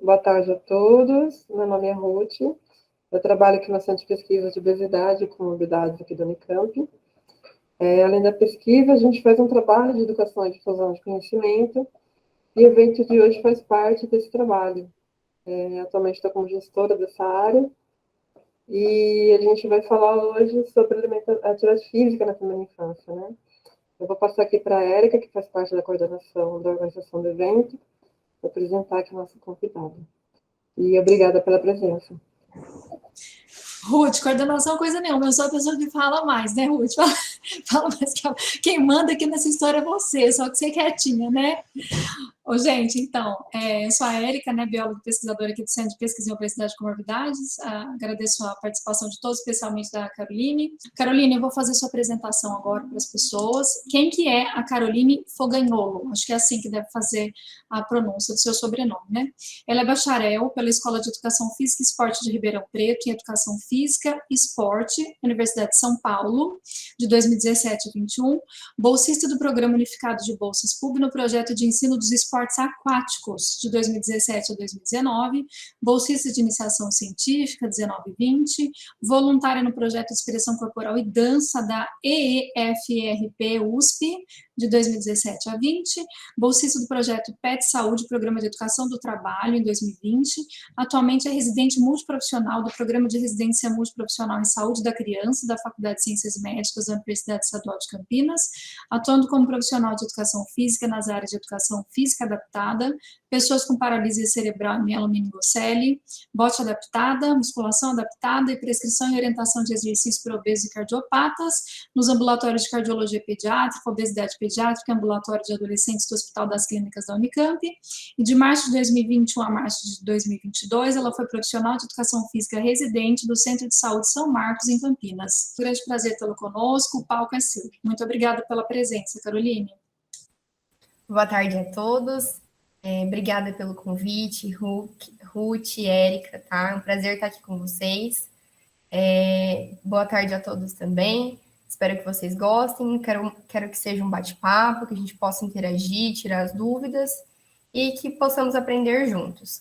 Boa tarde a todos. Meu nome é Ruth. Eu trabalho aqui no Centro de Pesquisa de Obesidade e Comorbidades aqui do Unicamp. Além da pesquisa, a gente faz um trabalho de educação e difusão de conhecimento e o evento de hoje faz parte desse trabalho. Atualmente estou como gestora dessa área e a gente vai falar hoje sobre atividade física na primeira infância, né? Eu vou passar aqui para a Érica, que faz parte da coordenação da organização do evento, para apresentar aqui a nossa convidada. E obrigada pela presença. Ruth, coordenação é coisa nenhuma, eu sou a pessoa que fala mais, né, Ruth? Fala mais que quem manda aqui nessa história é você, só que você é quietinha, né? Ô, gente, então, eu sou a Érica, né, bióloga e pesquisadora aqui do Centro de Pesquisa em Obesidade e Comorbidades. Agradeço a participação de todos, especialmente da Caroline. Caroline, eu vou fazer sua apresentação agora para as pessoas. Quem que é a Caroline Fogagnolo? Acho que é assim que deve fazer a pronúncia do seu sobrenome, né? Ela é bacharel pela Escola de Educação Física e Esporte de Ribeirão Preto em Educação Física e Esporte, Universidade de São Paulo, de 2017 a 2021, bolsista do Programa Unificado de Bolsas PUB no projeto de ensino dos esportes aquáticos, de 2017 a 2019, bolsista de iniciação científica, 19 e 20, voluntária no projeto de expressão corporal e dança da EEFRP USP, de 2017 a 20, bolsista do projeto PET Saúde, Programa de Educação do Trabalho, em 2020, atualmente é residente multiprofissional do Programa de Residência Multiprofissional em Saúde da Criança, da Faculdade de Ciências Médicas da Universidade Estadual de Campinas, atuando como profissional de educação física nas áreas de educação física adaptada, pessoas com paralisia cerebral e mielomeningocele, bote adaptada, musculação adaptada e prescrição e orientação de exercícios para obesos e cardiopatas, nos ambulatórios de cardiologia pediátrica, obesidade pediátrica, ambulatório de adolescentes do Hospital das Clínicas da Unicamp, e de março de 2021 a março de 2022, ela foi profissional de educação física residente do Centro de Saúde São Marcos, em Campinas. Um grande prazer tê-lo conosco, o palco é seu. Muito obrigada pela presença, Caroline. Boa tarde a todos. Obrigada pelo convite, Ruth, Érica, tá? É um prazer estar aqui com vocês. Boa tarde a todos também. Espero que vocês gostem. Quero que seja um bate-papo, que a gente possa interagir, tirar as dúvidas e que possamos aprender juntos.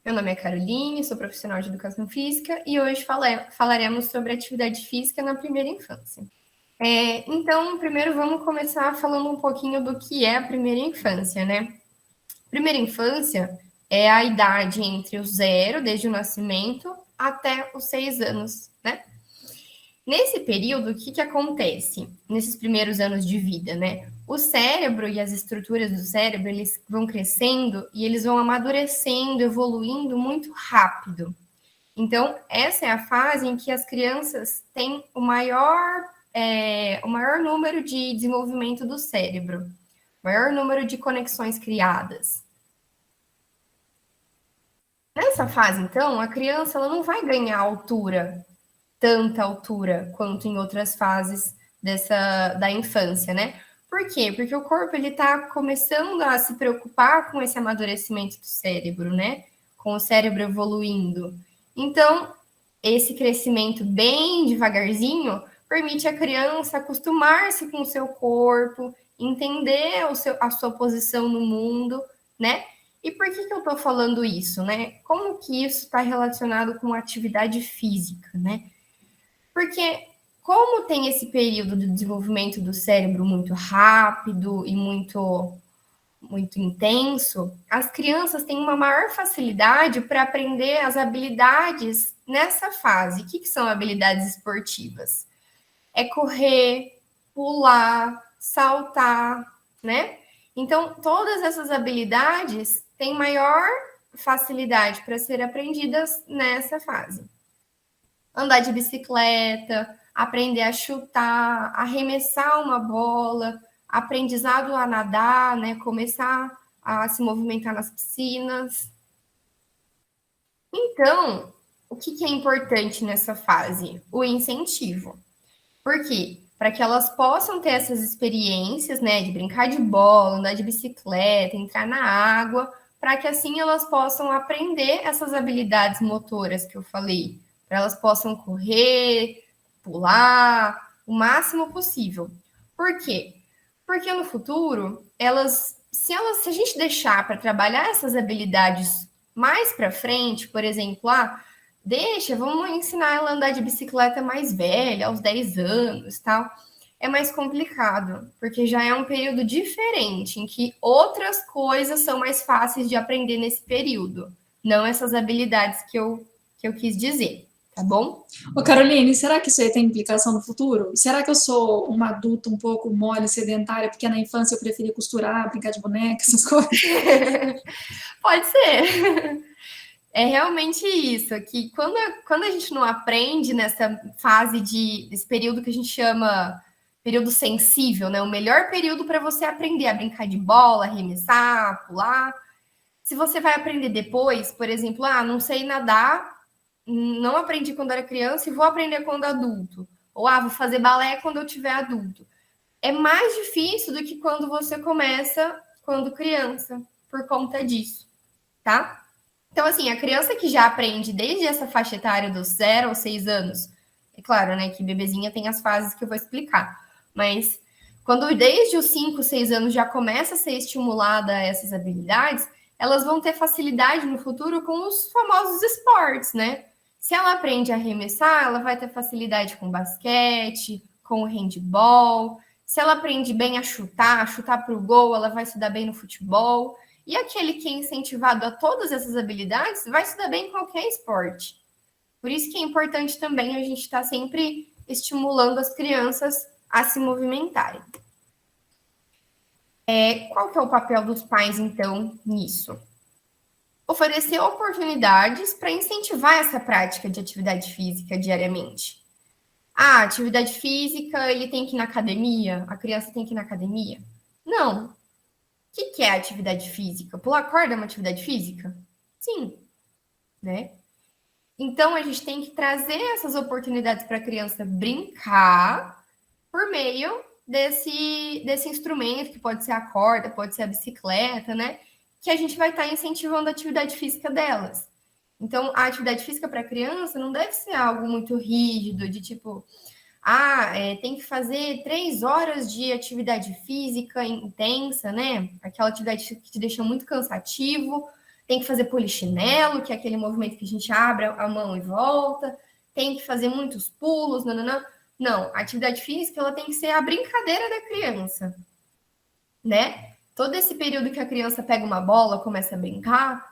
Meu nome é Caroline, sou profissional de educação física e hoje falaremos sobre atividade física na primeira infância. Então, primeiro vamos começar falando um pouquinho do que é a primeira infância, né? Primeira infância é a idade entre o 0, desde o nascimento, até os 6 anos, né? Nesse período, o que acontece nesses primeiros anos de vida, né? O cérebro e as estruturas do cérebro, eles vão crescendo e eles vão amadurecendo, evoluindo muito rápido. Então, essa é a fase em que as crianças têm o maior número de desenvolvimento do cérebro, o maior número de conexões criadas. Nessa fase, então, a criança ela não vai ganhar altura, tanta altura quanto em outras fases da infância, né? Por quê? Porque o corpo ele está começando a se preocupar com esse amadurecimento do cérebro, né? Com o cérebro evoluindo. Então, esse crescimento bem devagarzinho permite à criança acostumar-se com o seu corpo, entender a sua posição no mundo, né? E por que eu estou falando isso, né? Como que isso está relacionado com atividade física, né? Porque como tem esse período de desenvolvimento do cérebro muito rápido e muito intenso, as crianças têm uma maior facilidade para aprender as habilidades nessa fase. O que são habilidades esportivas? É correr, pular, saltar, né? Então, todas essas habilidades têm maior facilidade para ser aprendidas nessa fase. Andar de bicicleta, aprender a chutar, arremessar uma bola, aprendizado a nadar, né? Começar a se movimentar nas piscinas. Então, o que é importante nessa fase? O incentivo. Por quê? Para que elas possam ter essas experiências, né? De brincar de bola, andar de bicicleta, entrar na água, para que assim elas possam aprender essas habilidades motoras que eu falei. Para elas possam correr, pular, o máximo possível. Por quê? Porque no futuro elas se a gente deixar para trabalhar essas habilidades mais para frente, por exemplo, vamos ensinar ela a andar de bicicleta mais velha, aos 10 anos, tal. É mais complicado, porque já é um período diferente, em que outras coisas são mais fáceis de aprender nesse período, não essas habilidades que eu quis dizer, tá bom? Ô, Caroline, será que isso aí tem implicação no futuro? Será que eu sou uma adulta um pouco mole, sedentária, porque na infância eu preferia costurar, brincar de boneca, essas coisas? Pode ser. É realmente isso, que quando a gente não aprende nessa fase desse período que a gente chama período sensível, né? O melhor período para você aprender a brincar de bola, arremessar, pular. Se você vai aprender depois, por exemplo, não sei nadar, não aprendi quando era criança e vou aprender quando adulto. Ou vou fazer balé quando eu tiver adulto. É mais difícil do que quando você começa quando criança, por conta disso, tá? Então, assim, a criança que já aprende desde essa faixa etária dos 0 aos 6 anos, é claro, né, que bebezinha tem as fases que eu vou explicar, mas quando desde os 5, 6 anos já começa a ser estimulada essas habilidades, elas vão ter facilidade no futuro com os famosos esportes, né? Se ela aprende a arremessar, ela vai ter facilidade com basquete, com o handball. Se ela aprende bem a chutar para o gol, ela vai se dar bem no futebol. E aquele que é incentivado a todas essas habilidades vai se dar bem em qualquer esporte. Por isso que é importante também a gente estar sempre estimulando as crianças a se movimentarem. Qual que é o papel dos pais, então, nisso? Oferecer oportunidades para incentivar essa prática de atividade física diariamente. Atividade física, ele tem que ir na academia? A criança tem que ir na academia? Não. O que é atividade física? Pular corda é uma atividade física? Sim, né? Então, a gente tem que trazer essas oportunidades para a criança brincar por meio desse instrumento, que pode ser a corda, pode ser a bicicleta, né? Que a gente vai estar incentivando a atividade física delas. Então, a atividade física para a criança não deve ser algo muito rígido, de tipo, tem que fazer 3 horas de atividade física intensa, né? Aquela atividade que te deixa muito cansativo. Tem que fazer polichinelo, que é aquele movimento que a gente abre a mão e volta. Tem que fazer muitos pulos, Não, a atividade física ela tem que ser a brincadeira da criança, né? Todo esse período que a criança pega uma bola, começa a brincar,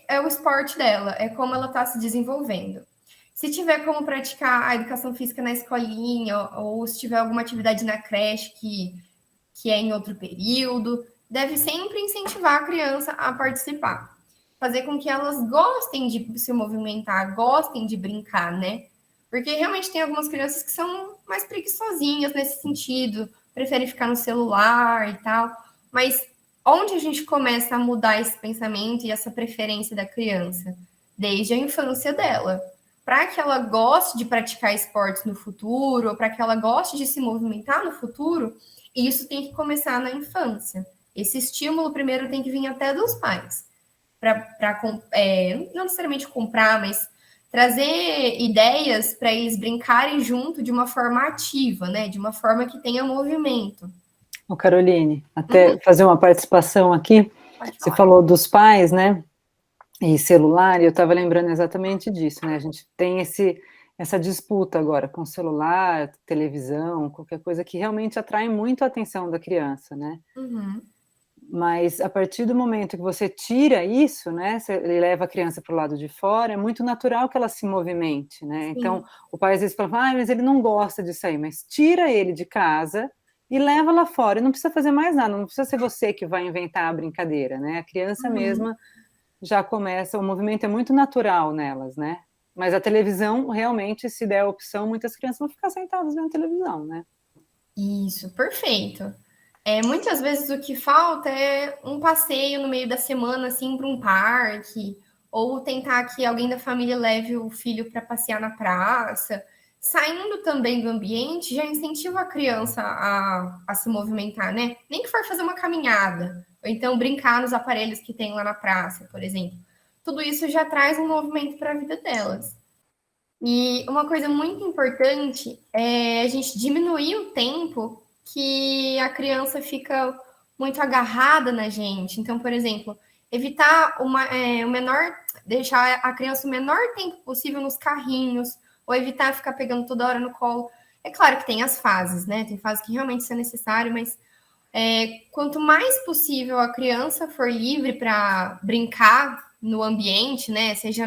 é o esporte dela, é como ela está se desenvolvendo. Se tiver como praticar a educação física na escolinha, ou se tiver alguma atividade na creche que é em outro período, deve sempre incentivar a criança a participar. Fazer com que elas gostem de se movimentar, gostem de brincar, né? Porque realmente tem algumas crianças que são mais preguiçosinhas nesse sentido, preferem ficar no celular e tal. Mas onde a gente começa a mudar esse pensamento e essa preferência da criança? Desde a infância dela. Para que ela goste de praticar esportes no futuro, ou para que ela goste de se movimentar no futuro, isso tem que começar na infância. Esse estímulo primeiro tem que vir até dos pais. Não necessariamente comprar, mas trazer ideias para eles brincarem junto de uma forma ativa, né? De uma forma que tenha movimento. Ô Caroline, até fazer uma participação aqui, você falou dos pais, né, e celular, e eu estava lembrando exatamente disso, né, a gente tem essa disputa agora com celular, televisão, qualquer coisa que realmente atrai muito a atenção da criança, né, mas a partir do momento que você tira isso, né, você leva a criança para o lado de fora, é muito natural que ela se movimente, né, sim. Então o pai às vezes fala, mas ele não gosta disso aí, mas tira ele de casa e leva lá fora, e não precisa fazer mais nada, não precisa ser você que vai inventar a brincadeira, né, a criança mesma já começa, o movimento é muito natural nelas, né, mas a televisão, realmente, se der a opção, muitas crianças vão ficar sentadas vendo televisão, né. Isso, perfeito. Muitas vezes o que falta é um passeio no meio da semana, assim, para um parque, ou tentar que alguém da família leve o filho para passear na praça. Saindo também do ambiente, já incentiva a criança a se movimentar, né? Nem que for fazer uma caminhada, ou então brincar nos aparelhos que tem lá na praça, por exemplo. Tudo isso já traz um movimento para a vida delas. E uma coisa muito importante é a gente diminuir o tempo que a criança fica muito agarrada na gente. Então, por exemplo, evitar deixar a criança o menor tempo possível nos carrinhos, ou evitar ficar pegando toda hora no colo. É claro que tem as fases, né? Tem fases que realmente isso é necessário, mas quanto mais possível a criança for livre para brincar no ambiente, né? Seja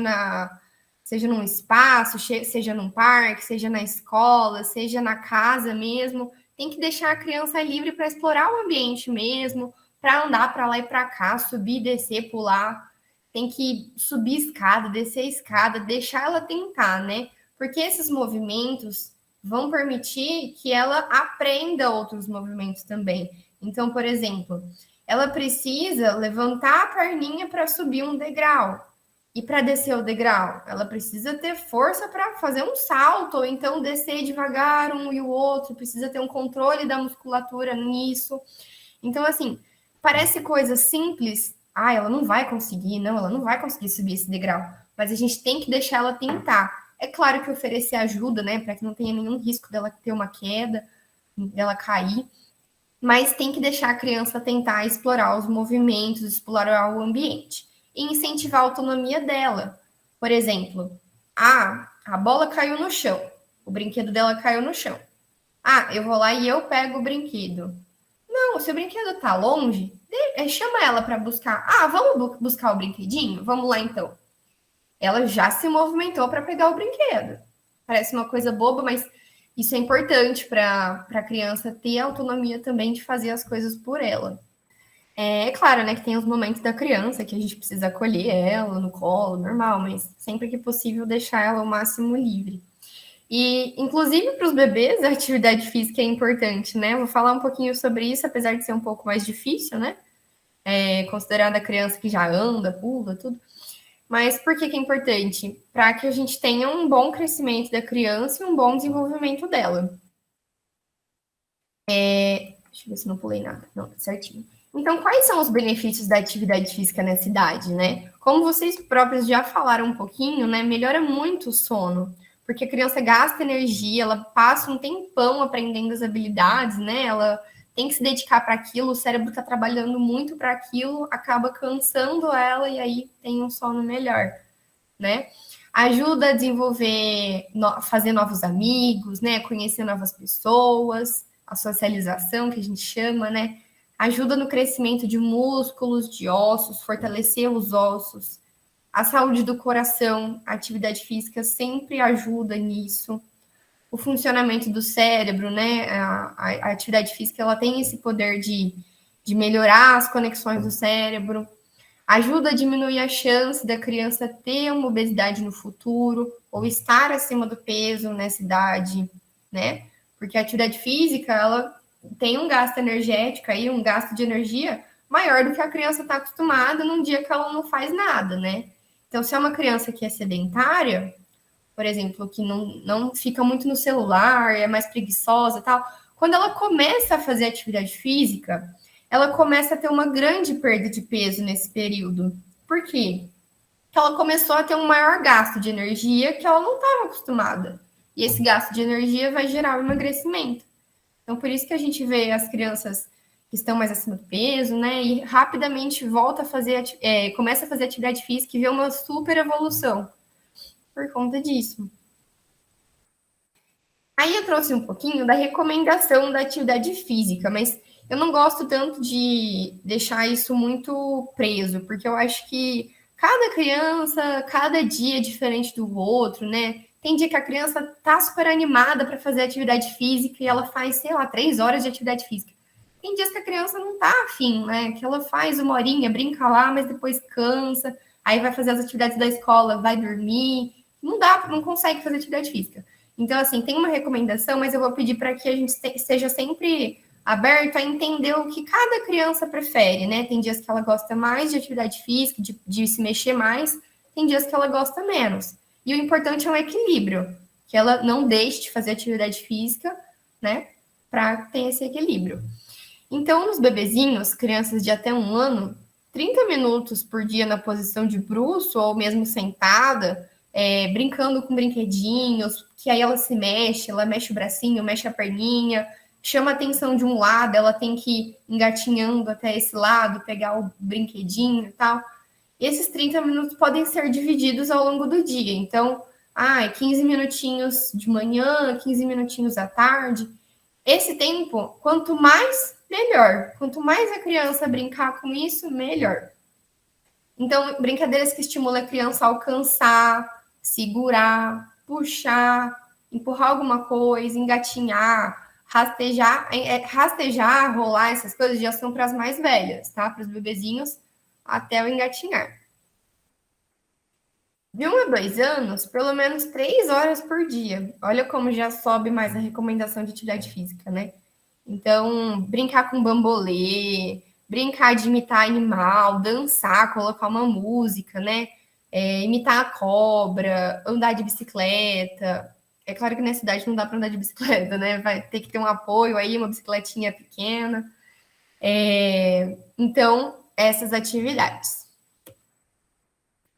num espaço, seja num parque, seja na escola, seja na casa mesmo, tem que deixar a criança livre para explorar o ambiente mesmo, para andar para lá e para cá, subir, descer, pular. Tem que subir escada, descer escada, deixar ela tentar, né? Porque esses movimentos vão permitir que ela aprenda outros movimentos também. Então, por exemplo, ela precisa levantar a perninha para subir um degrau. E para descer o degrau, ela precisa ter força para fazer um salto, ou então descer devagar um e o outro, precisa ter um controle da musculatura nisso. Então, assim, parece coisa simples. Ela não vai conseguir, não, ela não vai conseguir subir esse degrau. Mas a gente tem que deixar ela tentar. É claro que oferecer ajuda, né, para que não tenha nenhum risco dela ter uma queda, dela cair. Mas tem que deixar a criança tentar explorar os movimentos, explorar o ambiente. E incentivar a autonomia dela. Por exemplo, a bola caiu no chão. O brinquedo dela caiu no chão. Eu vou lá e eu pego o brinquedo. Não, se o brinquedo tá longe, chama ela para buscar. Vamos buscar o brinquedinho? Vamos lá então. Ela já se movimentou para pegar o brinquedo. Parece uma coisa boba, mas isso é importante para a criança ter autonomia também de fazer as coisas por ela. É claro, né, que tem os momentos da criança que a gente precisa acolher ela no colo, normal, mas sempre que possível deixar ela ao máximo livre. E, inclusive, para os bebês, a atividade física é importante, né? Vou falar um pouquinho sobre isso, apesar de ser um pouco mais difícil, né? Considerada a criança que já anda, pula, tudo. Mas por que é importante? Para que a gente tenha um bom crescimento da criança e um bom desenvolvimento dela. Deixa eu ver se não pulei nada. Não, tá certinho. Então, quais são os benefícios da atividade física nessa idade, né? Como vocês próprios já falaram um pouquinho, né? Melhora muito o sono, porque a criança gasta energia, ela passa um tempão aprendendo as habilidades, né? Ela tem que se dedicar para aquilo, o cérebro está trabalhando muito para aquilo, acaba cansando ela e aí tem um sono melhor, né? Ajuda a desenvolver, fazer novos amigos, né? Conhecer novas pessoas, a socialização que a gente chama, né? Ajuda no crescimento de músculos, de ossos, fortalecer os ossos. A saúde do coração, a atividade física sempre ajuda nisso. O funcionamento do cérebro, né? A atividade física, ela tem esse poder de melhorar as conexões do cérebro. Ajuda a diminuir a chance da criança ter uma obesidade no futuro ou estar acima do peso nessa idade, né? Porque a atividade física, ela tem um gasto energético aí, um gasto de energia maior do que a criança está acostumada num dia que ela não faz nada, né? Então, se é uma criança que é sedentária, por exemplo, que não fica muito no celular, é mais preguiçosa e tal, quando ela começa a fazer atividade física, ela começa a ter uma grande perda de peso nesse período. Por quê? Porque ela começou a ter um maior gasto de energia que ela não estava acostumada. E esse gasto de energia vai gerar um emagrecimento. Então, por isso que a gente vê as crianças que estão mais acima do peso, né? E rapidamente volta a fazer, começa a fazer atividade física e vê uma super evolução por conta disso. Aí eu trouxe um pouquinho da recomendação da atividade física, mas eu não gosto tanto de deixar isso muito preso, porque eu acho que cada criança, cada dia é diferente do outro, né? Tem dia que a criança tá super animada para fazer atividade física e ela faz, sei lá, 3 horas de atividade física. Tem dias que a criança não tá afim, né? Que ela faz 1 horinha, brinca lá, mas depois cansa, aí vai fazer as atividades da escola, vai dormir. Não dá, não consegue fazer atividade física. Então, assim, tem uma recomendação, mas eu vou pedir para que a gente esteja sempre aberto a entender o que cada criança prefere, né? Tem dias que ela gosta mais de atividade física, de se mexer mais, tem dias que ela gosta menos. E o importante é um equilíbrio, que ela não deixe de fazer atividade física, né? Para ter esse equilíbrio. Então, nos bebezinhos, crianças de até 1 ano, 30 minutos por dia na posição de bruço ou mesmo sentada, brincando com brinquedinhos, que aí ela se mexe, ela mexe o bracinho, mexe a perninha, chama a atenção de um lado, ela tem que ir engatinhando até esse lado, pegar o brinquedinho e tal. Esses 30 minutos podem ser divididos ao longo do dia. Então, 15 minutinhos de manhã, 15 minutinhos à tarde. Esse tempo, quanto mais, melhor. Quanto mais a criança brincar com isso, melhor. Então, brincadeiras que estimulam a criança a alcançar, segurar, puxar, empurrar alguma coisa, engatinhar, rastejar, rolar, essas coisas já são para as mais velhas, tá? Para os bebezinhos, até o engatinhar. De 1 a 2 anos, pelo menos 3 horas por dia. Olha como já sobe mais a recomendação de atividade física, né? Então, brincar com bambolê, brincar de imitar animal, dançar, colocar uma música, né? Imitar a cobra, andar de bicicleta. É claro que na cidade não dá para andar de bicicleta, né? Vai ter que ter um apoio aí, uma bicicletinha pequena. Então, essas atividades.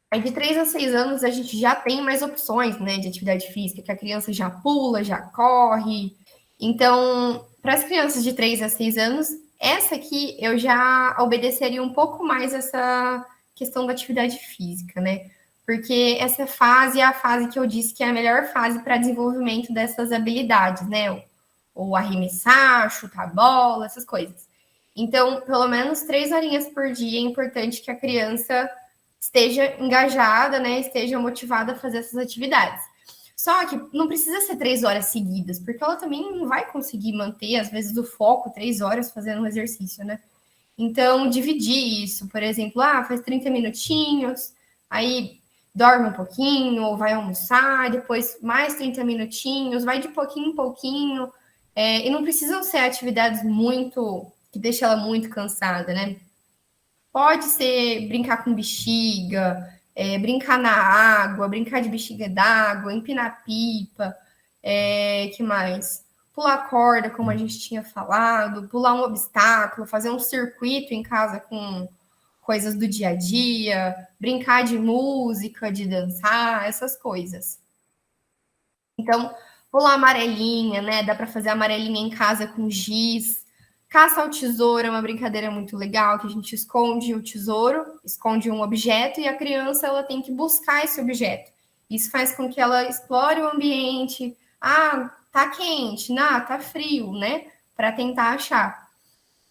Aí de 3 a 6 anos a gente já tem mais opções, né, de atividade física, que a criança já pula, já corre. Então, para as crianças de 3 a 6 anos, essa aqui eu já obedeceria um pouco mais essa questão da atividade física, né? Porque essa fase é a fase que eu disse que é a melhor fase para desenvolvimento dessas habilidades, né? Ou arremessar, chutar bola, essas coisas. Então, pelo menos 3 horinhas por dia é importante que a criança esteja engajada, né? Esteja motivada a fazer essas atividades. Só que não precisa ser 3 horas seguidas, porque ela também não vai conseguir manter, às vezes, o foco 3 horas fazendo um exercício, né? Então, dividir isso, por exemplo, faz 30 minutinhos, aí dorme um pouquinho, ou vai almoçar, depois mais 30 minutinhos, vai de pouquinho em pouquinho, e não precisam ser atividades que deixam ela muito cansada, né? Pode ser brincar com bexiga, brincar na água, brincar de bexiga d'água, empinar pipa, que mais? Pular corda, como a gente tinha falado, pular um obstáculo, fazer um circuito em casa com coisas do dia a dia, brincar de música, de dançar, essas coisas. Então, pular amarelinha, né? Dá para fazer amarelinha em casa com giz. Caça ao tesouro é uma brincadeira muito legal, que a gente esconde o tesouro, esconde um objeto e a criança ela tem que buscar esse objeto. Isso faz com que ela explore o ambiente. Tá quente, tá frio, né? Para tentar achar.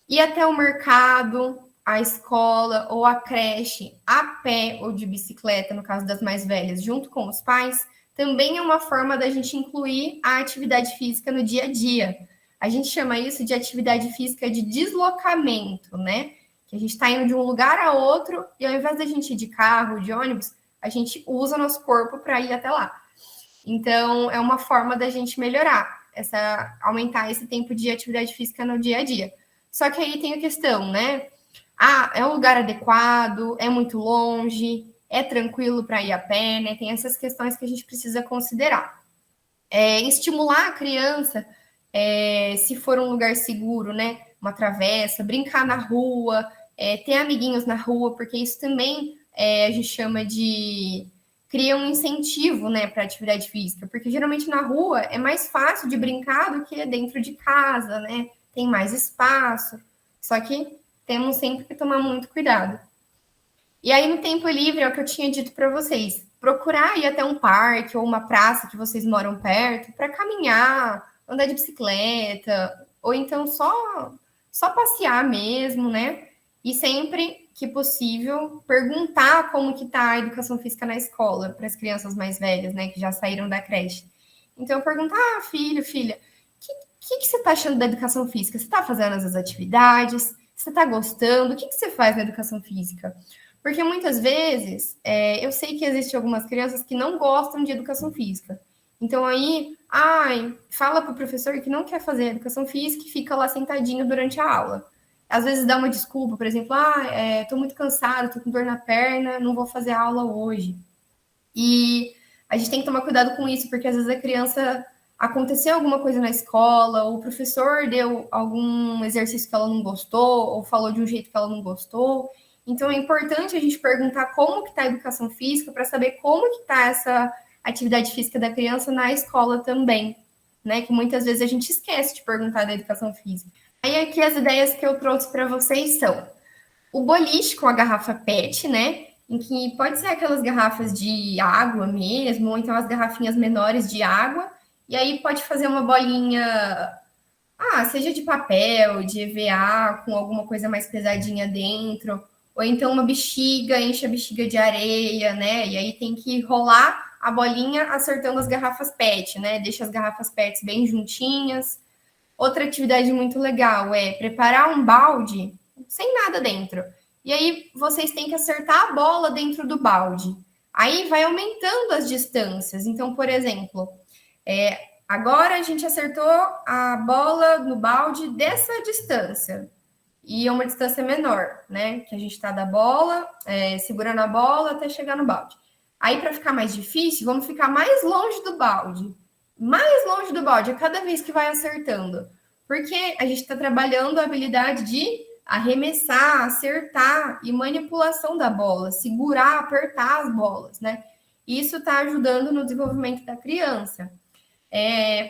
Ir até o mercado, a escola ou a creche a pé ou de bicicleta, no caso das mais velhas, junto com os pais, também é uma forma da gente incluir a atividade física no dia a dia. A gente chama isso de atividade física de deslocamento, né? Que a gente está indo de um lugar a outro e ao invés da gente ir de carro, de ônibus, a gente usa o nosso corpo para ir até lá. Então, é uma forma da gente melhorar, aumentar esse tempo de atividade física no dia a dia. Só que aí tem a questão, né? É um lugar adequado, é muito longe, é tranquilo para ir a pé, né? Tem essas questões que a gente precisa considerar. Estimular a criança, se for um lugar seguro, né? Uma travessa, brincar na rua, ter amiguinhos na rua, porque isso também a gente chama de cria um incentivo, né, para atividade física, porque geralmente na rua é mais fácil de brincar do que dentro de casa, né? Tem mais espaço. Só que temos sempre que tomar muito cuidado. E aí, no tempo livre, é o que eu tinha dito para vocês. Procurar ir até um parque ou uma praça que vocês moram perto para caminhar, andar de bicicleta, ou então só passear mesmo, né? E sempre que possível, perguntar como que tá a educação física na escola para as crianças mais velhas, né? Que já saíram da creche. Então, perguntar, filho, filha, o que você está achando da educação física? Você está fazendo essas atividades? Você está gostando? O que você faz na educação física? Porque muitas vezes, eu sei que existem algumas crianças que não gostam de educação física. Então aí, fala para o professor que não quer fazer educação física e fica lá sentadinho durante a aula. Às vezes dá uma desculpa, por exemplo, estou muito cansado, estou com dor na perna, não vou fazer aula hoje. E a gente tem que tomar cuidado com isso, porque às vezes a criança aconteceu alguma coisa na escola, ou o professor deu algum exercício que ela não gostou, ou falou de um jeito que ela não gostou. Então, é importante a gente perguntar como que está a educação física para saber como que está essa atividade física da criança na escola também. né? Que muitas vezes a gente esquece de perguntar da educação física. Aí aqui as ideias que eu trouxe para vocês são o boliche com a garrafa PET, né? Em que pode ser aquelas garrafas de água mesmo, ou então as garrafinhas menores de água, e aí pode fazer uma bolinha, seja de papel, de EVA, com alguma coisa mais pesadinha dentro, ou então uma bexiga, enche a bexiga de areia, né? E aí tem que rolar a bolinha acertando as garrafas PET, né? Deixa as garrafas PET bem juntinhas. Outra atividade muito legal é preparar um balde sem nada dentro. E aí vocês têm que acertar a bola dentro do balde. Aí vai aumentando as distâncias. Então, por exemplo, agora a gente acertou a bola no balde dessa distância. E é uma distância menor, né? Que a gente está da bola, segurando a bola até chegar no balde. Aí, para ficar mais difícil, vamos ficar mais longe do balde. Mais longe do balde, a cada vez que vai acertando. Porque a gente está trabalhando a habilidade de arremessar, acertar e manipulação da bola, segurar, apertar as bolas, né? Isso está ajudando no desenvolvimento da criança.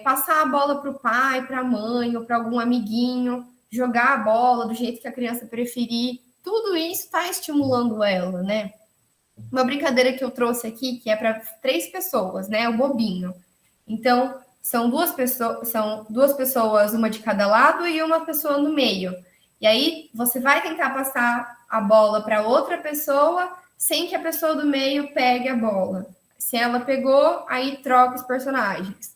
Passar a bola para o pai, para a mãe ou para algum amiguinho, jogar a bola do jeito que a criança preferir, tudo isso está estimulando ela, né? Uma brincadeira que eu trouxe aqui, que é para 3 pessoas, né? O bobinho. Então, são duas pessoas, uma de cada lado e uma pessoa no meio. E aí, você vai tentar passar a bola para outra pessoa sem que a pessoa do meio pegue a bola. Se ela pegou, aí troca os personagens.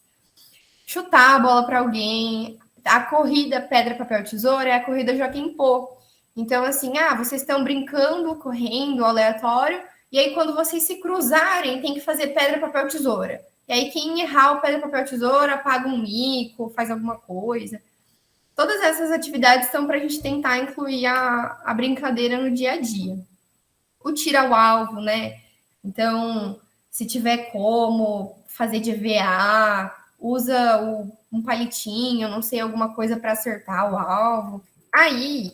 Chutar a bola para alguém. A corrida pedra, papel, tesoura é a corrida Joaquim Pô. Então, assim, vocês estão brincando, correndo, aleatório, e aí quando vocês se cruzarem, tem que fazer pedra, papel, tesoura. E aí quem errar o pedra, papel, tesoura, paga um mico, faz alguma coisa. Todas essas atividades são para a gente tentar incluir a brincadeira no dia a dia. O tira ao alvo, né? Então, se tiver como fazer de EVA, usa um palitinho, não sei, alguma coisa para acertar o alvo. Aí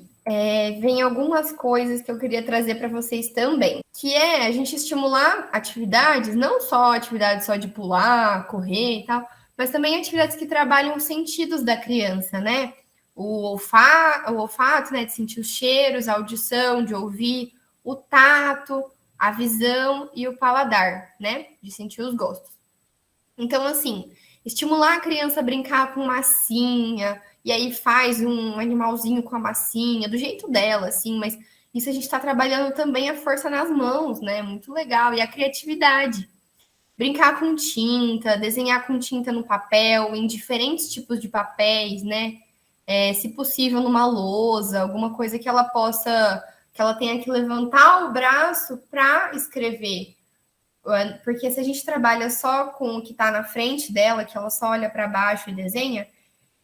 vem algumas coisas que eu queria trazer para vocês também, que é a gente estimular atividades, não só atividades só de pular, correr e tal, mas também atividades que trabalham os sentidos da criança, né? O olfato, né, de sentir os cheiros, a audição, de ouvir, o tato, a visão e o paladar, né, de sentir os gostos. Então, assim, estimular a criança a brincar com massinha, e aí faz um animalzinho com a massinha, do jeito dela, assim, mas isso a gente está trabalhando também a força nas mãos, né? Muito legal. E a criatividade. Brincar com tinta, desenhar com tinta no papel, em diferentes tipos de papéis, né? Se possível, numa lousa, alguma coisa que ela tenha que levantar o braço para escrever. Porque se a gente trabalha só com o que está na frente dela, que ela só olha para baixo e desenha,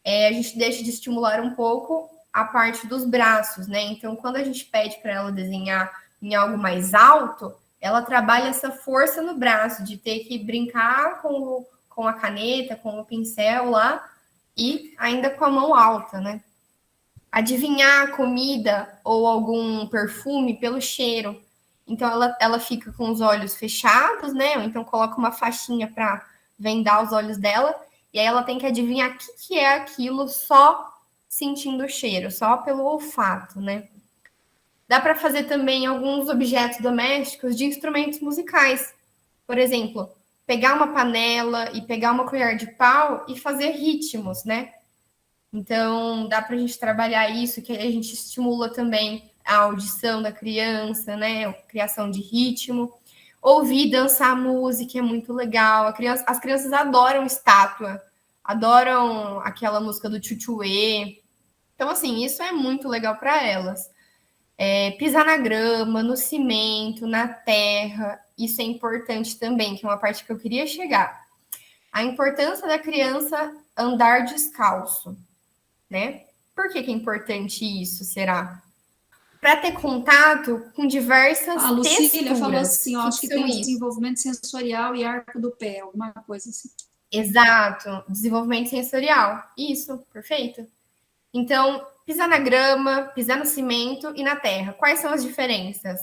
a gente deixa de estimular um pouco a parte dos braços, né? Então, quando a gente pede para ela desenhar em algo mais alto, ela trabalha essa força no braço, de ter que brincar com a caneta, com o pincel lá, e ainda com a mão alta, né? Adivinhar a comida ou algum perfume pelo cheiro. Então, ela fica com os olhos fechados, né? Ou então coloca uma faixinha para vendar os olhos dela, e aí ela tem que adivinhar o que é aquilo só sentindo o cheiro, só pelo olfato, né? Dá para fazer também alguns objetos domésticos de instrumentos musicais. Por exemplo, pegar uma panela e pegar uma colher de pau e fazer ritmos, né? Então, dá para a gente trabalhar isso, que a gente estimula também a audição da criança, né? A criação de ritmo. Ouvir, dançar música é muito legal. As crianças adoram estátua, adoram aquela música do Tchutchuê. Então, assim, isso é muito legal para elas. Pisar na grama, no cimento, na terra, isso é importante também, que é uma parte que eu queria chegar. A importância da criança andar descalço, né? Por que é importante isso, será? Para ter contato com diversas A Lucília texturas. falou assim, eu acho que tem um isso? desenvolvimento sensorial e arco do pé, alguma coisa assim. Exato, desenvolvimento sensorial. Isso, perfeito. Então, pisar na grama, pisar no cimento e na terra. Quais são as diferenças?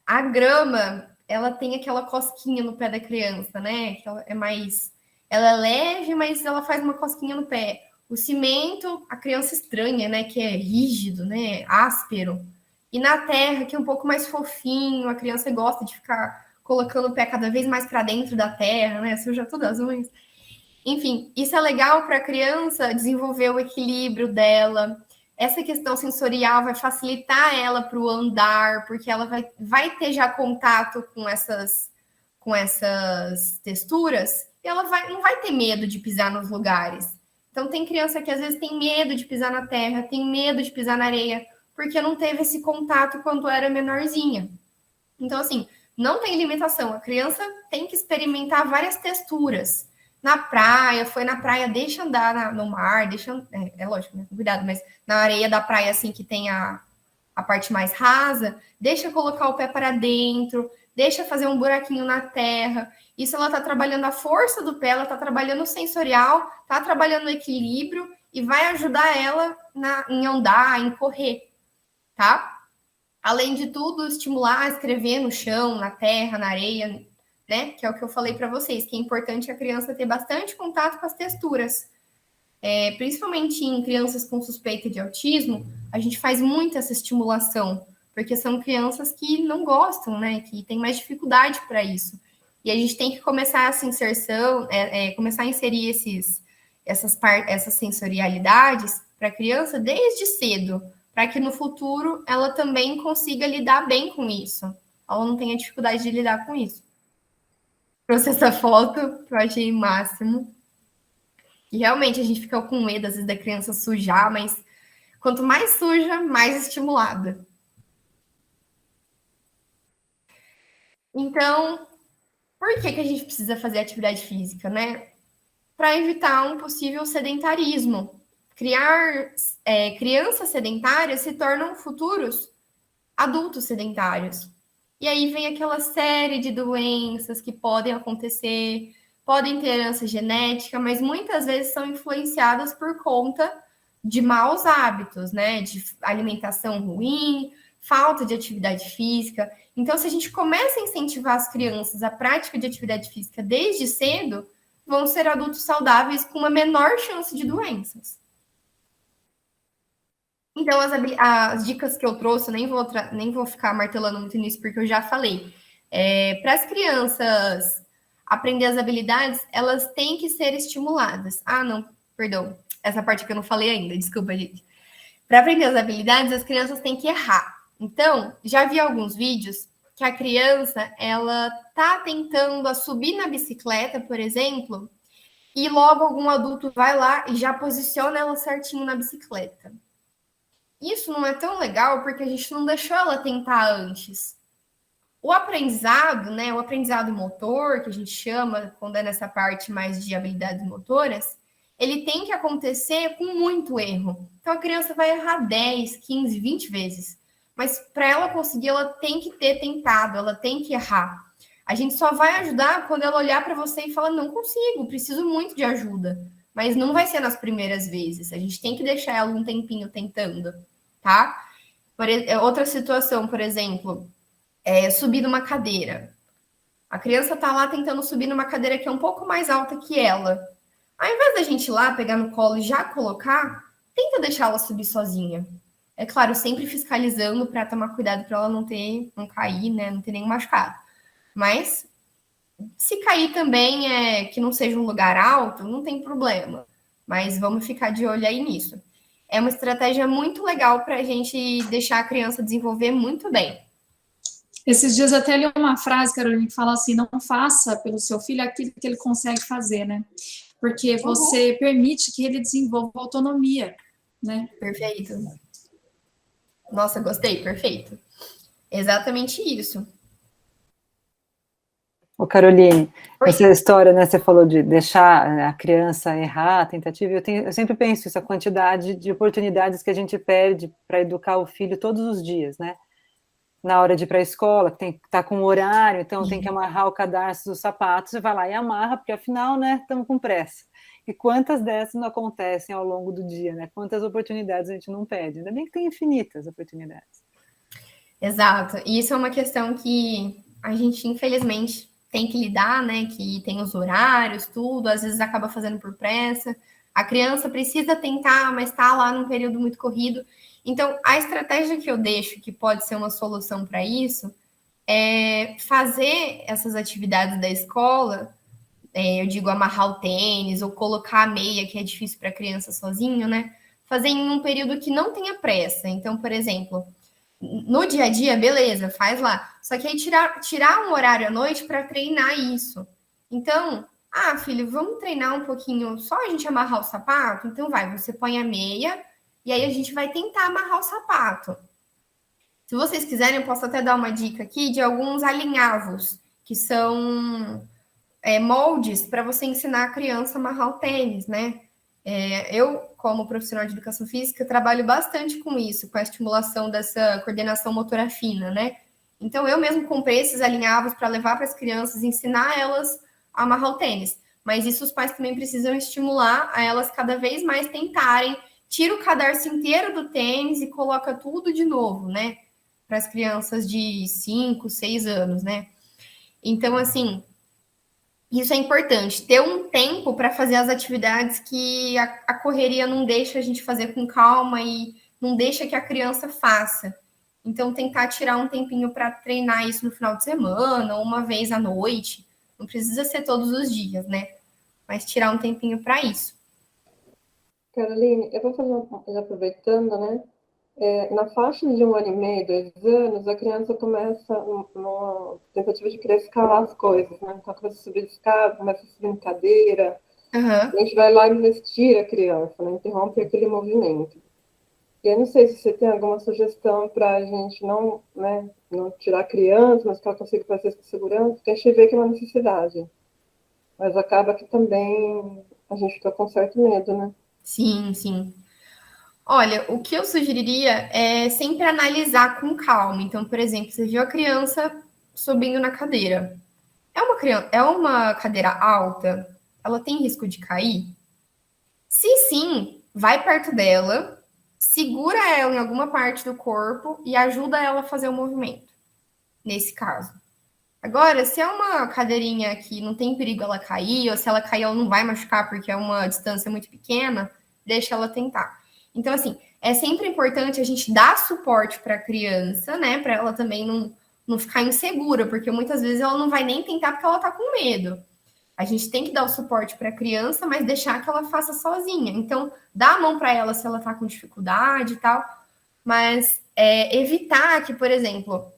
A grama, ela tem aquela cosquinha no pé da criança, né? Que ela é mais ela é leve, mas ela faz uma cosquinha no pé. O cimento, a criança estranha, né? Que é rígido, né? Áspero. E na terra, que é um pouco mais fofinho, a criança gosta de ficar colocando o pé cada vez mais para dentro da terra, né? Suja todas as unhas. Enfim, isso é legal para a criança desenvolver o equilíbrio dela. Essa questão sensorial vai facilitar ela para o andar, porque ela vai ter já contato com essas texturas, e ela não vai ter medo de pisar nos lugares. Então, tem criança que às vezes tem medo de pisar na terra, tem medo de pisar na areia, porque não teve esse contato quando era menorzinha. Então, assim, não tem limitação. A criança tem que experimentar várias texturas. Na praia, foi na praia, deixa andar no mar, deixa. É lógico, né? Cuidado, mas na areia da praia, assim, que tem a parte mais rasa, deixa colocar o pé para dentro, deixa fazer um buraquinho na terra. Isso ela está trabalhando a força do pé, ela está trabalhando o sensorial, está trabalhando o equilíbrio e vai ajudar ela em andar, em correr, tá? Além de tudo, estimular a escrever no chão, na terra, na areia, né? Que é o que eu falei para vocês, que é importante a criança ter bastante contato com as texturas. Principalmente em crianças com suspeita de autismo, a gente faz muito essa estimulação, porque são crianças que não gostam, né? Que têm mais dificuldade para isso. E a gente tem que começar essa inserção, começar a inserir essas sensorialidades para a criança desde cedo, para que no futuro ela também consiga lidar bem com isso. Ela não tenha dificuldade de lidar com isso. Trouxe essa foto que eu achei o máximo. E realmente a gente fica com medo, às vezes, da criança sujar, mas quanto mais suja, mais estimulada. Então, por que a gente precisa fazer atividade física, né? Para evitar um possível sedentarismo. Crianças sedentárias se tornam futuros adultos sedentários. E aí vem aquela série de doenças que podem acontecer, podem ter herança genética, mas muitas vezes são influenciadas por conta de maus hábitos, né? De alimentação ruim, falta de atividade física. Então, se a gente começa a incentivar as crianças a prática de atividade física desde cedo, vão ser adultos saudáveis com uma menor chance de doenças. Então, as dicas que eu trouxe, nem vou ficar martelando muito nisso, porque eu já falei. Para as crianças aprender as habilidades, elas têm que ser estimuladas. Ah, não, perdão. Essa parte que eu não falei ainda, desculpa, gente. Para aprender as habilidades, as crianças têm que errar. Então, já vi alguns vídeos que a criança, ela tá tentando subir na bicicleta, por exemplo, e logo algum adulto vai lá e já posiciona ela certinho na bicicleta. Isso não é tão legal porque a gente não deixou ela tentar antes. O aprendizado, né, o aprendizado motor, que a gente chama quando é nessa parte mais de habilidades motoras, ele tem que acontecer com muito erro. Então, a criança vai errar 10, 15, 20 vezes. Mas para ela conseguir, ela tem que ter tentado, ela tem que errar. A gente só vai ajudar quando ela olhar para você e falar, não consigo, preciso muito de ajuda. Mas não vai ser nas primeiras vezes. A gente tem que deixar ela um tempinho tentando, tá? Outra situação, por exemplo, subir numa cadeira. A criança está lá tentando subir numa cadeira que é um pouco mais alta que ela. Ao invés da gente ir lá, pegar no colo e já colocar, tenta deixar ela subir sozinha. É claro, sempre fiscalizando para tomar cuidado para ela não cair, né? Não ter nenhum machucado. Mas se cair também, que não seja um lugar alto, não tem problema. Mas vamos ficar de olho aí nisso. É uma estratégia muito legal para a gente deixar a criança desenvolver muito bem. Esses dias eu até li uma frase, Carolina, que fala assim, não faça pelo seu filho aquilo que ele consegue fazer, né? Porque você permite que ele desenvolva autonomia, né? Perfeito. Nossa, gostei, perfeito. Exatamente isso. Ô, Caroline, essa história, né, você falou de deixar a criança errar, a tentativa, eu sempre penso isso, a quantidade de oportunidades que a gente perde para educar o filho todos os dias, né? Na hora de ir para a escola, que tem que estar com o horário, então tem que amarrar o cadarço dos sapatos, e vai lá e amarra, porque afinal, né, estamos com pressa. E quantas dessas não acontecem ao longo do dia, né? Quantas oportunidades a gente não perde? Ainda bem que tem infinitas oportunidades. Exato. E isso é uma questão que a gente, infelizmente, tem que lidar, né? Que tem os horários, tudo, às vezes acaba fazendo por pressa. A criança precisa tentar, mas está lá num período muito corrido. Então, a estratégia que eu deixo, que pode ser uma solução para isso, é fazer essas atividades da escola, eu digo amarrar o tênis ou colocar a meia, que é difícil para a criança sozinho, né? Fazer em um período que não tenha pressa. Então, por exemplo, no dia a dia, beleza, faz lá. Só que aí tirar um horário à noite para treinar isso. Então, filho, vamos treinar um pouquinho, só a gente amarrar o sapato? Então vai, você põe a meia e aí a gente vai tentar amarrar o sapato. Se vocês quiserem, eu posso até dar uma dica aqui de alguns alinhavos, que são moldes para você ensinar a criança a amarrar o tênis, né? Eu, como profissional de educação física, trabalho bastante com isso, com a estimulação dessa coordenação motora fina, né? Então, eu mesmo comprei esses alinhavos para levar para as crianças, ensinar elas a amarrar o tênis. Mas isso os pais também precisam estimular a elas cada vez mais tentarem. Tira o cadarço inteiro do tênis e coloca tudo de novo, né? Para as crianças de 5, 6 anos, né? Então, assim, isso é importante, ter um tempo para fazer as atividades que a correria não deixa a gente fazer com calma e não deixa que a criança faça. Então, tentar tirar um tempinho para treinar isso no final de semana, ou uma vez à noite. Não precisa ser todos os dias, né? Mas tirar um tempinho para isso. Caroline, eu vou fazer aproveitando, né? Na faixa de 1 ano e meio, 2 anos, a criança começa numa tentativa de querer escalar as coisas, né? Então, começa a subir escada, começa a subir em cadeira. Uhum. A gente vai lá e investir a criança, né? Interrompe aquele movimento. E eu não sei se você tem alguma sugestão para a gente não tirar a criança, mas que ela consiga fazer isso com segurança, porque a gente vê que é uma necessidade. Mas acaba que também a gente fica com certo medo, né? Sim, sim. Olha, o que eu sugeriria é sempre analisar com calma. Então, por exemplo, você viu a criança subindo na cadeira. É uma cadeira alta? Ela tem risco de cair? Se sim, vai perto dela, segura ela em alguma parte do corpo e ajuda ela a fazer o movimento, nesse caso. Agora, se é uma cadeirinha que não tem perigo ela cair, ou se ela cair ela não vai machucar porque é uma distância muito pequena, deixa ela tentar. Então, assim, é sempre importante a gente dar suporte para a criança, né? Para ela também não ficar insegura, porque muitas vezes ela não vai nem tentar porque ela tá com medo. A gente tem que dar o suporte para a criança, mas deixar que ela faça sozinha. Então, dá a mão para ela se ela tá com dificuldade e tal, mas evitar que, por exemplo,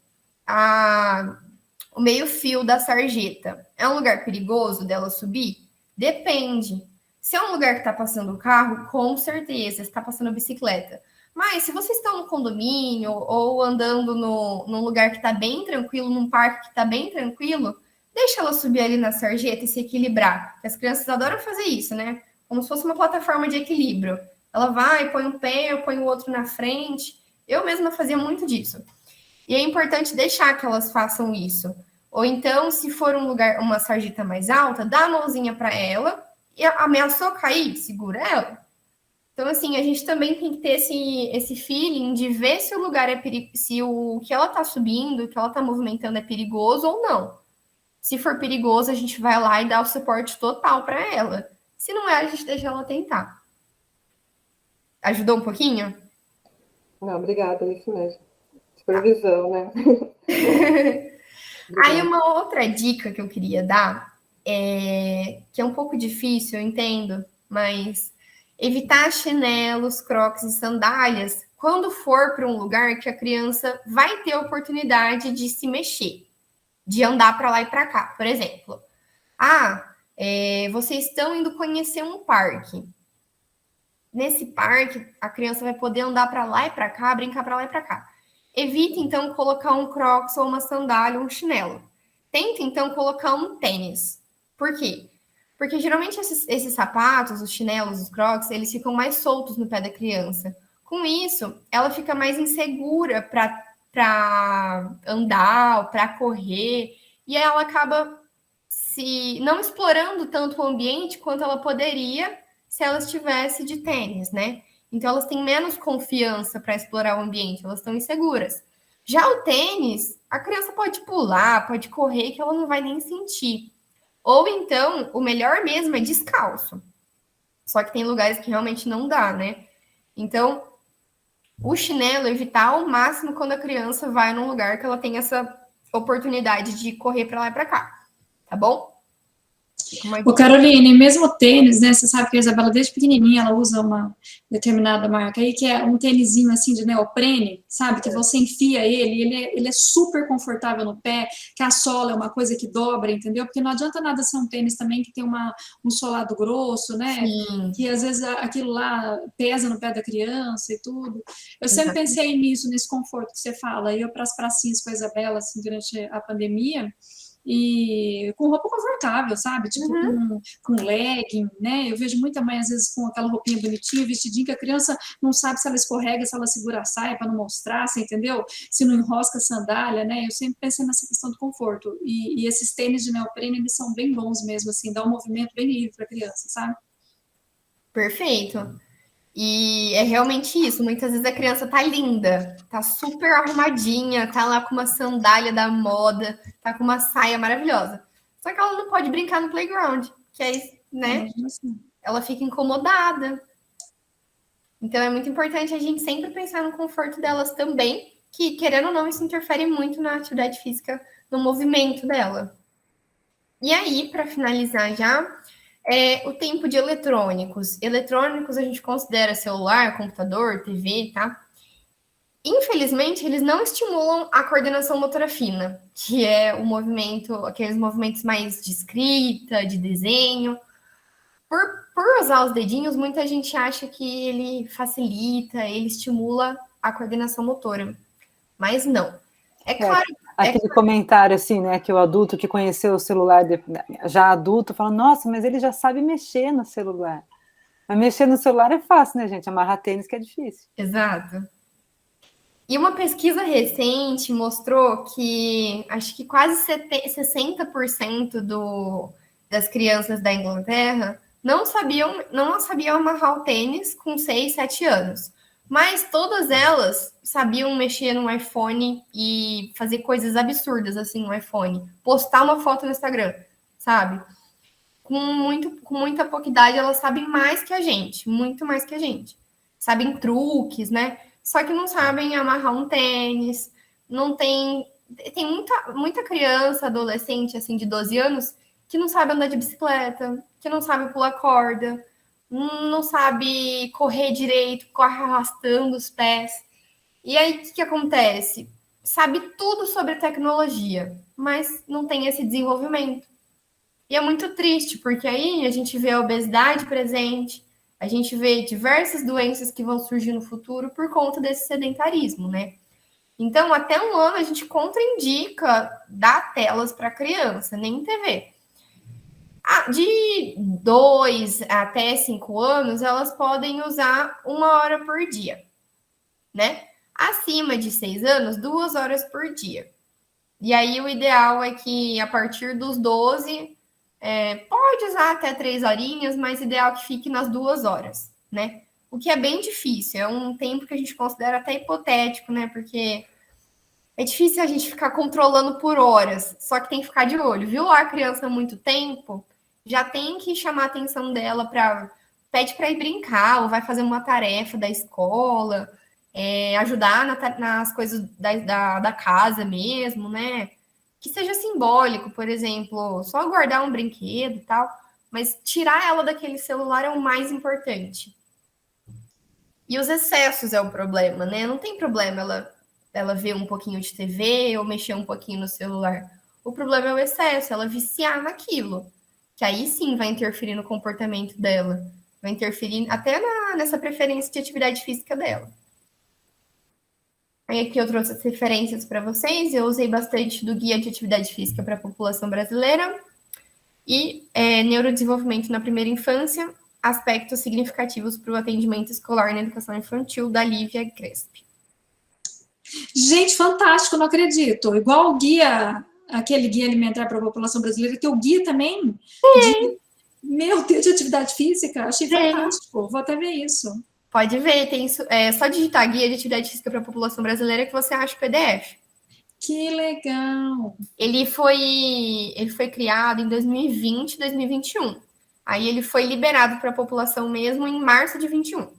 o meio-fio da sarjeta é um lugar perigoso dela subir? Depende. Se é um lugar que está passando o carro, com certeza, está passando bicicleta. Mas se vocês estão no condomínio ou andando num lugar que está bem tranquilo, num parque que está bem tranquilo, deixa ela subir ali na sarjeta e se equilibrar. As crianças adoram fazer isso, né? Como se fosse uma plataforma de equilíbrio. Ela vai, põe um pé, põe o outro na frente. Eu mesma fazia muito disso. E é importante deixar que elas façam isso. Ou então, se for um lugar, uma sarjeta mais alta, dá a mãozinha para ela e ameaçou cair, segura ela. Então, assim, a gente também tem que ter esse feeling de ver se o lugar se o que ela está subindo, o que ela está movimentando é perigoso ou não. Se for perigoso, a gente vai lá e dá o suporte total para ela. Se não é, a gente deixa ela tentar. Ajudou um pouquinho? Não, obrigada, é isso mesmo. Supervisão, né? Aí uma outra dica que eu queria dar, que é um pouco difícil, eu entendo, mas evitar chinelos, crocs e sandálias quando for para um lugar que a criança vai ter a oportunidade de se mexer, de andar para lá e para cá. Por exemplo, vocês estão indo conhecer um parque. Nesse parque, a criança vai poder andar para lá e para cá, brincar para lá e para cá. Evite, então, colocar um crocs ou uma sandália ou um chinelo. Tente, então, colocar um tênis. Por quê? Porque, geralmente, esses sapatos, os chinelos, os crocs, eles ficam mais soltos no pé da criança. Com isso, ela fica mais insegura para andar, para correr, e aí ela acaba não explorando tanto o ambiente quanto ela poderia se ela estivesse de tênis, né? Então, elas têm menos confiança para explorar o ambiente, elas estão inseguras. Já o tênis, a criança pode pular, pode correr, que ela não vai nem sentir. Ou então, o melhor mesmo é descalço. Só que tem lugares que realmente não dá, né? Então, o chinelo evitar ao máximo quando a criança vai num lugar que ela tem essa oportunidade de correr para lá e para cá, tá bom? Ô, Caroline, mesmo o tênis, né? Você sabe que a Isabela, desde pequenininha, ela usa uma determinada marca aí, que é um tênisinho assim de neoprene, sabe? Que você enfia ele é super confortável no pé, que a sola é uma coisa que dobra, entendeu? Porque não adianta nada ser um tênis também que tem um solado grosso, né? Sim. Que às vezes aquilo lá pesa no pé da criança e tudo. Eu sempre pensei nisso, nesse conforto que você fala. Eu para as pracinhas com a Isabela, assim, durante a pandemia, e com roupa confortável, sabe? Tipo, com legging, né? Eu vejo muita mãe, às vezes, com aquela roupinha bonitinha, vestidinho, que a criança não sabe se ela escorrega, se ela segura a saia para não mostrar, você entendeu? Se não enrosca a sandália, né? Eu sempre pensei nessa questão do conforto. E esses tênis de neoprene, eles são bem bons mesmo, assim, dá um movimento bem livre para a criança, sabe? Perfeito. E é realmente isso. Muitas vezes a criança tá linda, tá super arrumadinha, tá lá com uma sandália da moda, tá com uma saia maravilhosa. Só que ela não pode brincar no playground, que aí, né? Ela fica incomodada. Então é muito importante a gente sempre pensar no conforto delas também, que querendo ou não, isso interfere muito na atividade física, no movimento dela. E aí, para finalizar já, o tempo de eletrônicos. Eletrônicos a gente considera celular, computador, TV, tá? Infelizmente, eles não estimulam a coordenação motora fina, que é o movimento, aqueles movimentos mais de escrita, de desenho. Por usar os dedinhos, muita gente acha que ele facilita, ele estimula a coordenação motora. Mas não. É claro. Aquele comentário assim, né, que o adulto que conheceu o celular já adulto fala, nossa, mas ele já sabe mexer no celular. Mas mexer no celular é fácil, né, gente? Amarrar tênis que é difícil. Exato. E uma pesquisa recente mostrou que acho que quase 60% das crianças da Inglaterra não sabiam amarrar o tênis com 6, 7 anos. Mas todas elas sabiam mexer no iPhone e fazer coisas absurdas assim no iPhone. Postar uma foto no Instagram, sabe? Com muita pouca idade, elas sabem mais que a gente. Muito mais que a gente. Sabem truques, né? Só que não sabem amarrar um tênis. Não tem... Tem muita criança, adolescente, assim, de 12 anos, que não sabe andar de bicicleta, que não sabe pular corda, não sabe correr direito, corre arrastando os pés. E aí, o que acontece? Sabe tudo sobre tecnologia, mas não tem esse desenvolvimento. E é muito triste, porque aí a gente vê a obesidade presente, a gente vê diversas doenças que vão surgir no futuro por conta desse sedentarismo, né? Então, até 1 ano, a gente contraindica dar telas para criança, nem TV. De 2 até 5 anos, elas podem usar 1 hora por dia, né? Acima de 6 anos, 2 horas por dia. E aí, o ideal é que, a partir dos 12, pode usar até 3 horinhas, mas ideal que fique nas 2 horas, né? O que é bem difícil, é um tempo que a gente considera até hipotético, né? Porque é difícil a gente ficar controlando por horas, só que tem que ficar de olho. Viu lá a criança há muito tempo, já tem que chamar a atenção dela pede para ir brincar, ou vai fazer uma tarefa da escola, ajudar nas coisas da casa mesmo, né? Que seja simbólico, por exemplo, só guardar um brinquedo e tal, mas tirar ela daquele celular é o mais importante. E os excessos é o problema, né? Não tem problema ela ver um pouquinho de TV ou mexer um pouquinho no celular. O problema é o excesso, ela viciar naquilo. Que aí sim vai interferir no comportamento dela. Vai interferir até nessa preferência de atividade física dela. Aí aqui eu trouxe as referências para vocês. Eu usei bastante do Guia de Atividade Física para a População Brasileira. E Neurodesenvolvimento na Primeira Infância, aspectos significativos para o atendimento escolar na educação infantil, da Lívia Crespi. Gente, fantástico, não acredito. Igual o guia, aquele guia alimentar para a população brasileira, que o guia também meu Deus, de atividade física, achei fantástico. Vou até ver isso. Pode ver, tem só digitar Guia de Atividade Física para a População Brasileira que você acha o PDF. Que legal! Ele foi criado em 2020, 2021. Aí ele foi liberado para a população mesmo em março de 21.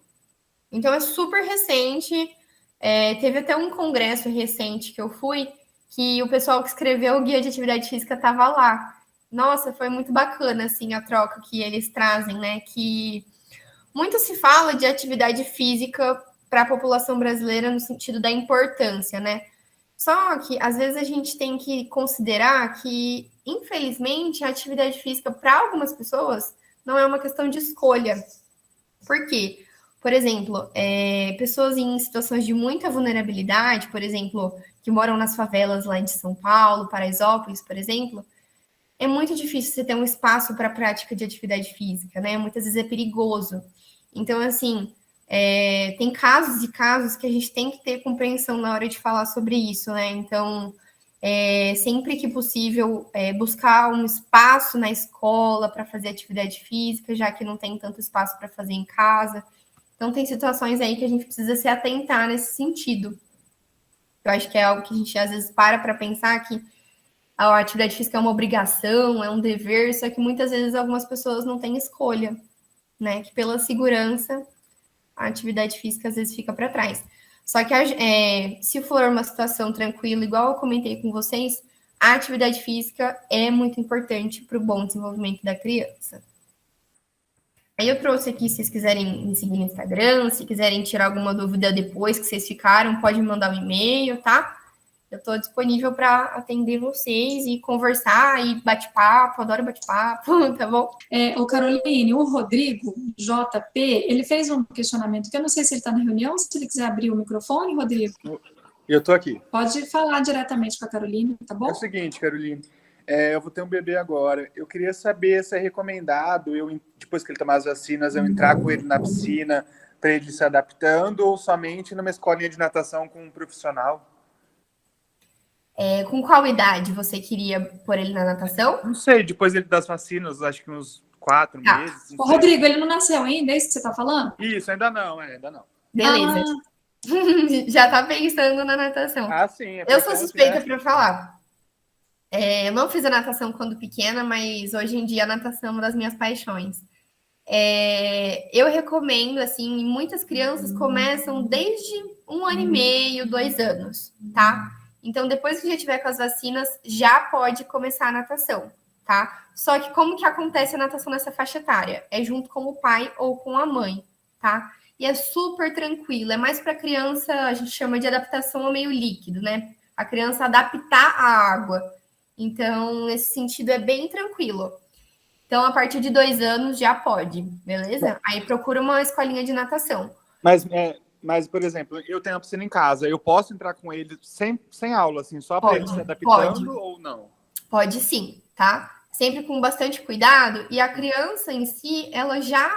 Então é super recente. Teve até um congresso recente que eu fui, que o pessoal que escreveu o Guia de Atividade Física estava lá. Nossa, foi muito bacana, assim, a troca que eles trazem, né? Que muito se fala de atividade física para a população brasileira no sentido da importância, né? Só que, às vezes, a gente tem que considerar que, infelizmente, a atividade física, para algumas pessoas, não é uma questão de escolha. Por quê? Por exemplo, pessoas em situações de muita vulnerabilidade, por exemplo, que moram nas favelas lá de São Paulo, Paraisópolis, por exemplo, é muito difícil você ter um espaço para a prática de atividade física, né? Muitas vezes é perigoso. Então, assim, tem casos e casos que a gente tem que ter compreensão na hora de falar sobre isso, né? Então, sempre que possível, buscar um espaço na escola para fazer atividade física, já que não tem tanto espaço para fazer em casa. Então, tem situações aí que a gente precisa se atentar nesse sentido. Eu acho que é algo que a gente, às vezes, para pensar que a atividade física é uma obrigação, é um dever, só que muitas vezes algumas pessoas não têm escolha, né? Que pela segurança, a atividade física às vezes fica para trás. Só que se for uma situação tranquila, igual eu comentei com vocês, a atividade física é muito importante para o bom desenvolvimento da criança. Aí eu trouxe aqui, se vocês quiserem me seguir no Instagram, se quiserem tirar alguma dúvida depois que vocês ficaram, pode me mandar um e-mail, tá? Eu estou disponível para atender vocês e conversar e bate-papo, adoro bate-papo, tá bom? O Caroline, o Rodrigo, JP, ele fez um questionamento que eu não sei se ele está na reunião, se ele quiser abrir o microfone, Rodrigo. Eu estou aqui. Pode falar diretamente com a Caroline, tá bom? É o seguinte, Caroline, eu vou ter um bebê agora. Eu queria saber se é recomendado, depois que ele tomar as vacinas, eu entrar com ele na piscina para ele se adaptando ou somente numa escolinha de natação com um profissional? Com qual idade você queria pôr ele na natação? Não sei, depois das vacinas, acho que uns 4 meses. Rodrigo, ele não nasceu ainda, é isso que você está falando? Isso, ainda não, ainda não. Beleza. Já tá pensando na natação. Ah, sim. Eu sou suspeita para falar. Eu não fiz a natação quando pequena, mas hoje em dia a natação é uma das minhas paixões. Eu recomendo, assim, muitas crianças começam desde 1 ano e meio, 2 anos, tá? Então, depois que já tiver com as vacinas, já pode começar a natação, tá? Só que como que acontece a natação nessa faixa etária? É junto com o pai ou com a mãe, tá? E é super tranquilo, é mais para criança, a gente chama de adaptação ao meio líquido, né? A criança adaptar à água. Então, nesse sentido, é bem tranquilo. Então, a partir de 2 anos já pode, beleza? Aí procura uma escolinha de natação. Mas, por exemplo, eu tenho a piscina em casa, eu posso entrar com ele sem aula, assim, só para ele se adaptando ou não? Pode sim, tá? Sempre com bastante cuidado. E a criança em si, ela já...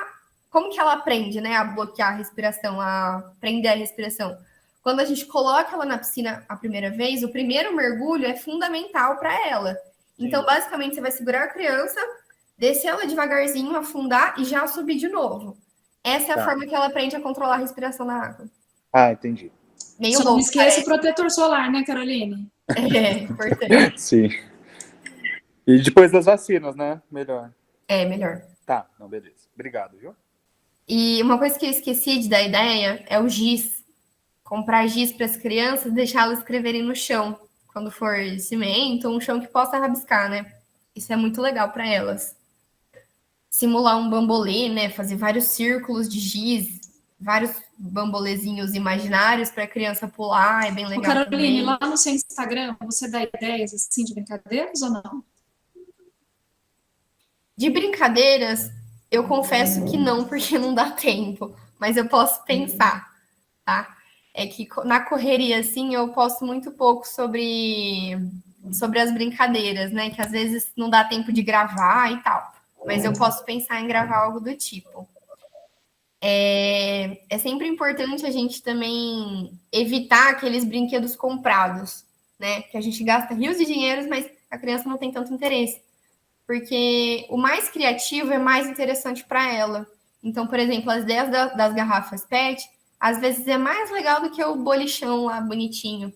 Como que ela aprende, né? A bloquear a respiração, a prender a respiração? Quando a gente coloca ela na piscina a primeira vez, o primeiro mergulho é fundamental para ela. Então, basicamente, você vai segurar a criança, descer ela devagarzinho, afundar e já subir de novo. Essa é a forma que ela aprende a controlar a respiração na água. Ah, entendi. Meio Só não esqueça o protetor solar, né, Caroline? Importante. Sim. E depois das vacinas, né? Melhor. Melhor. Tá, não, beleza. Obrigado, viu? E uma coisa que eu esqueci de dar ideia é o giz. Comprar giz para as crianças, deixá-las escreverem no chão. Quando for cimento, um chão que possa rabiscar, né? Isso é muito legal para elas. Simular um bambolê, né? Fazer vários círculos de giz, vários bambolezinhos imaginários para a criança pular, é bem legal. Caroline, lá no seu Instagram, você dá ideias assim de brincadeiras ou não? De brincadeiras, eu confesso que não, porque não dá tempo, mas eu posso pensar, tá? É que na correria, assim, eu posto muito pouco sobre as brincadeiras, né? Que às vezes não dá tempo de gravar e tal. Mas eu posso pensar em gravar algo do tipo. É sempre importante a gente também evitar aqueles brinquedos comprados, né? Que a gente gasta rios de dinheiros, mas a criança não tem tanto interesse. Porque o mais criativo é mais interessante para ela. Então, por exemplo, as ideias das garrafas PET, às vezes é mais legal do que o bolichão lá, bonitinho.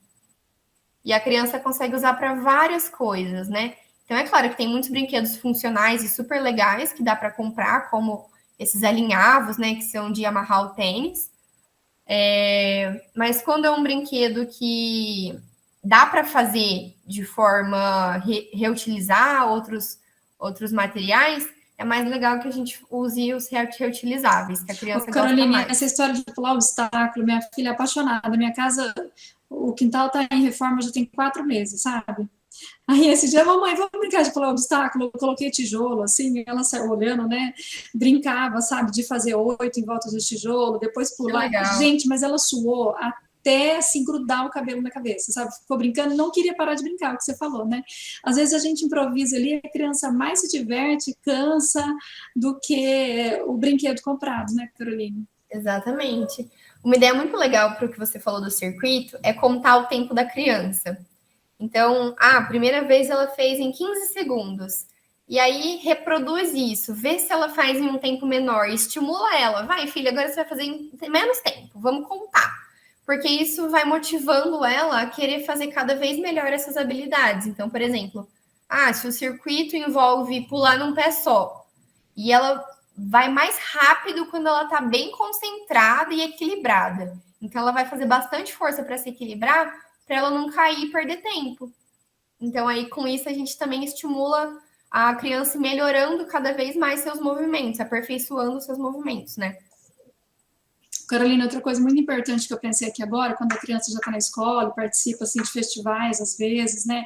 E a criança consegue usar para várias coisas, né? Então, é claro que tem muitos brinquedos funcionais e super legais que dá para comprar, como esses alinhavos, né, que são de amarrar o tênis. Mas quando é um brinquedo que dá para fazer de forma reutilizar outros materiais, é mais legal que a gente use os reutilizáveis, que a criança gosta Caroline, mais. essa história de pular obstáculo, minha filha é apaixonada. Minha casa, o quintal está em reforma já tem 4 meses, sabe? Aí esse dia, mamãe, vamos brincar de pular obstáculo? Eu coloquei tijolo, assim, ela saiu olhando, né? Brincava, sabe, de fazer 8 em volta do tijolo, depois pular. Gente, mas ela suou até assim grudar o cabelo na cabeça, sabe? Ficou brincando, não queria parar de brincar, o que você falou, né? Às vezes a gente improvisa ali, a criança mais se diverte, cansa do que o brinquedo comprado, né, Carolina? Exatamente. Uma ideia muito legal para o que você falou do circuito é contar o tempo da criança. Então, a primeira vez ela fez em 15 segundos. E aí, reproduz isso. Vê se ela faz em um tempo menor. Estimula ela. Vai, filha, agora você vai fazer em menos tempo. Vamos contar. Porque isso vai motivando ela a querer fazer cada vez melhor essas habilidades. Então, por exemplo, se o circuito envolve pular num pé só, e ela vai mais rápido quando ela está bem concentrada e equilibrada. Então, ela vai fazer bastante força para se equilibrar, para ela não cair e perder tempo. Então, aí, com isso, a gente também estimula a criança melhorando cada vez mais seus movimentos, aperfeiçoando seus movimentos, né? Carolina, outra coisa muito importante que eu pensei aqui agora, quando a criança já está na escola, participa assim, de festivais, às vezes, né?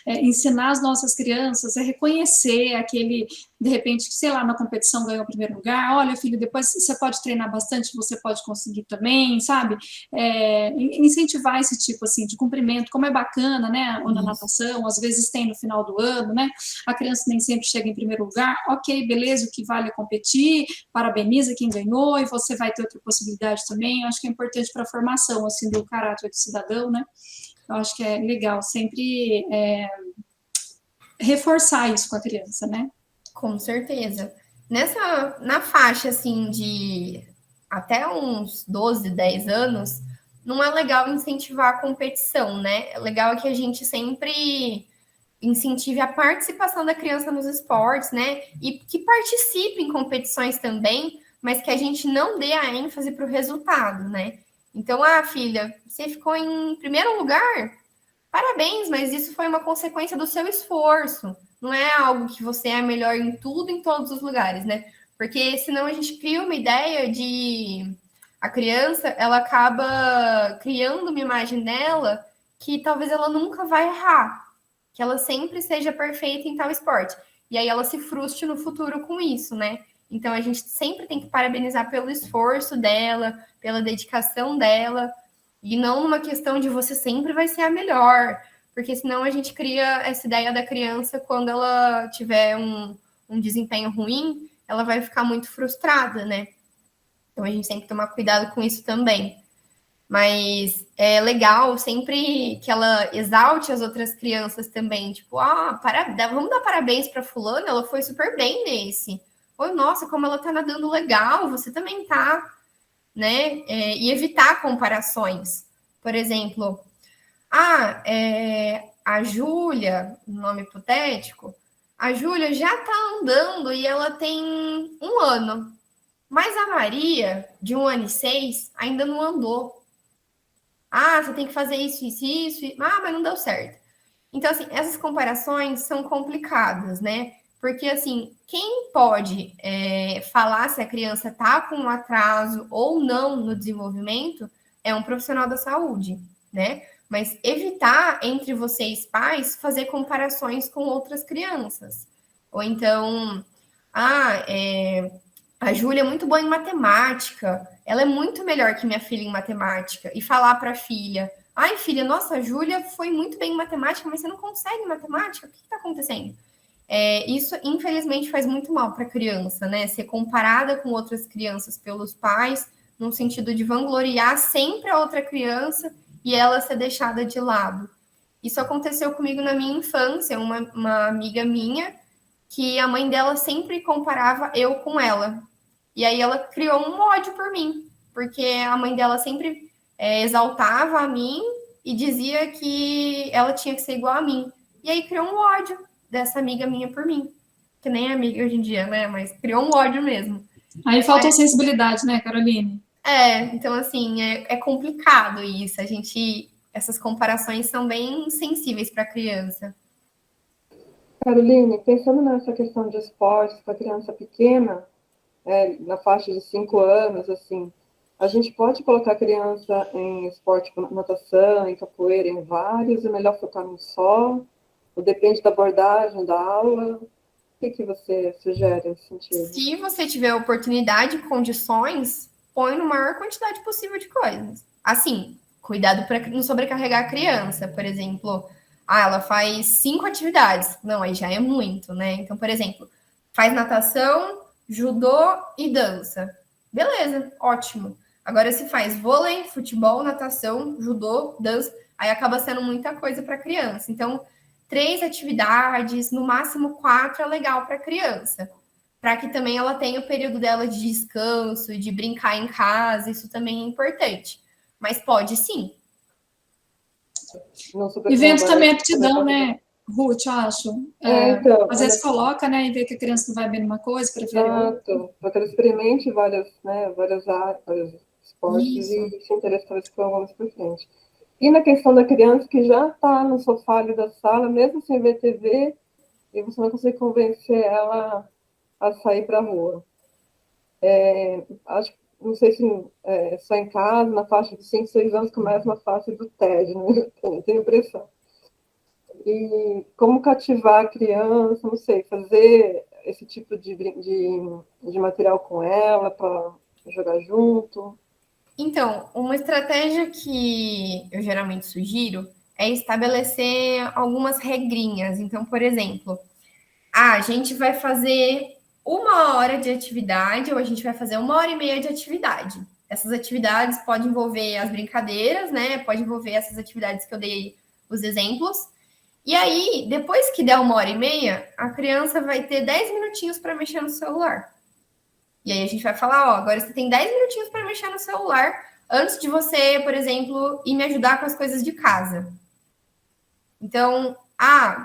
Ensinar as nossas crianças a reconhecer aquele, de repente, sei lá, na competição ganhou o primeiro lugar, olha, filho, depois você pode treinar bastante, você pode conseguir também, sabe? Incentivar esse tipo, assim, de cumprimento, como é bacana, né? Ou na natação, às vezes tem no final do ano, né? A criança nem sempre chega em primeiro lugar, ok, beleza, o que vale é competir, parabeniza quem ganhou, e você vai ter outra possibilidade também. Eu acho que é importante para a formação, assim, do caráter do cidadão, né? Eu acho que é legal sempre reforçar isso com a criança, né? Com certeza. Na faixa, assim, de até uns 12, 10 anos, não é legal incentivar a competição, né? É legal que a gente sempre incentive a participação da criança nos esportes, né? E que participe em competições também, mas que a gente não dê a ênfase para o resultado, né? Então, filha, você ficou em primeiro lugar? Parabéns, mas isso foi uma consequência do seu esforço. Não é algo que você é melhor em tudo, em todos os lugares, né? Porque senão a gente cria uma ideia de... A criança, ela acaba criando uma imagem dela que talvez ela nunca vai errar, que ela sempre seja perfeita em tal esporte. E aí ela se frustre no futuro com isso, né? Então a gente sempre tem que parabenizar pelo esforço dela, pela dedicação dela, e não uma questão de você sempre vai ser a melhor, porque senão a gente cria essa ideia da criança quando ela tiver um desempenho ruim, ela vai ficar muito frustrada, né? Então a gente tem que tomar cuidado com isso também. Mas é legal sempre que ela exalte as outras crianças também. Tipo, vamos dar parabéns para fulana, ela foi super bem nesse. Oi, nossa, como ela tá nadando legal, você também tá, né? E evitar comparações. Por exemplo, a Júlia, nome hipotético, a Júlia já tá andando e ela tem 1 ano. Mas a Maria, de 1 ano e 6, ainda não andou. Você tem que fazer isso, isso, isso. Mas não deu certo. Então, assim, essas comparações são complicadas, né? Porque, assim, quem pode falar se a criança está com um atraso ou não no desenvolvimento é um profissional da saúde, né? Mas evitar, entre vocês pais, fazer comparações com outras crianças. Ou então, a Júlia é muito boa em matemática, ela é muito melhor que minha filha em matemática. E falar para a filha, filha, nossa, a Júlia foi muito bem em matemática, mas você não consegue matemática? O que está acontecendo? Isso, infelizmente, faz muito mal para a criança, né? Ser comparada com outras crianças pelos pais, no sentido de vangloriar sempre a outra criança e ela ser deixada de lado. Isso aconteceu comigo na minha infância, uma amiga minha, que a mãe dela sempre comparava eu com ela. E aí ela criou um ódio por mim, porque a mãe dela sempre exaltava a mim e dizia que ela tinha que ser igual a mim. E aí criou um ódio dessa amiga minha por mim, que nem é amiga hoje em dia, né? Mas criou um ódio mesmo. Aí faltou sensibilidade, né, Caroline? Então assim, é complicado isso. Essas comparações são bem sensíveis para a criança. Caroline, pensando nessa questão de esportes para criança pequena, na faixa de 5 anos, assim, a gente pode colocar a criança em esporte como natação, em capoeira, em vários, é melhor focar num só? Ou depende da abordagem da aula? O que você sugere nesse sentido? Se você tiver oportunidade e condições, põe na maior quantidade possível de coisas. Assim, cuidado para não sobrecarregar a criança. Por exemplo, ela faz 5 atividades. Não, aí já é muito, né? Então, por exemplo, faz natação, judô e dança. Beleza, ótimo. Agora, se faz vôlei, futebol, natação, judô, dança, aí acaba sendo muita coisa para a criança. Então, 3 atividades, no máximo 4 é legal para a criança. Para que também ela tenha o período dela de descanso, de brincar em casa, isso também é importante. Mas pode sim. E vendo também a aptidão, né, Ruth, eu acho. Então, às vezes coloca, né, e vê que a criança não vai bem numa coisa, prefere outra. Exato, para que ela experimente várias áreas, vários esportes e se interesse talvez por algumas por frente. E na questão da criança que já está no sofá ali da sala, mesmo sem ver TV, e você não consegue convencer ela a sair para a rua. Acho, não sei se só em casa, na faixa de 5, 6 anos, começa na fase do TED, né? Tenho impressão. E como cativar a criança, não sei, fazer esse tipo de material com ela para jogar junto. Então, uma estratégia que eu geralmente sugiro é estabelecer algumas regrinhas. Então, por exemplo, a gente vai fazer 1 hora de atividade ou a gente vai fazer 1h30 de atividade. Essas atividades podem envolver as brincadeiras, né? Pode envolver essas atividades que eu dei os exemplos. E aí, depois que der 1h30, a criança vai ter 10 minutinhos para mexer no celular. E aí a gente vai falar, agora você tem 10 minutinhos para mexer no celular antes de você, por exemplo, ir me ajudar com as coisas de casa. Então,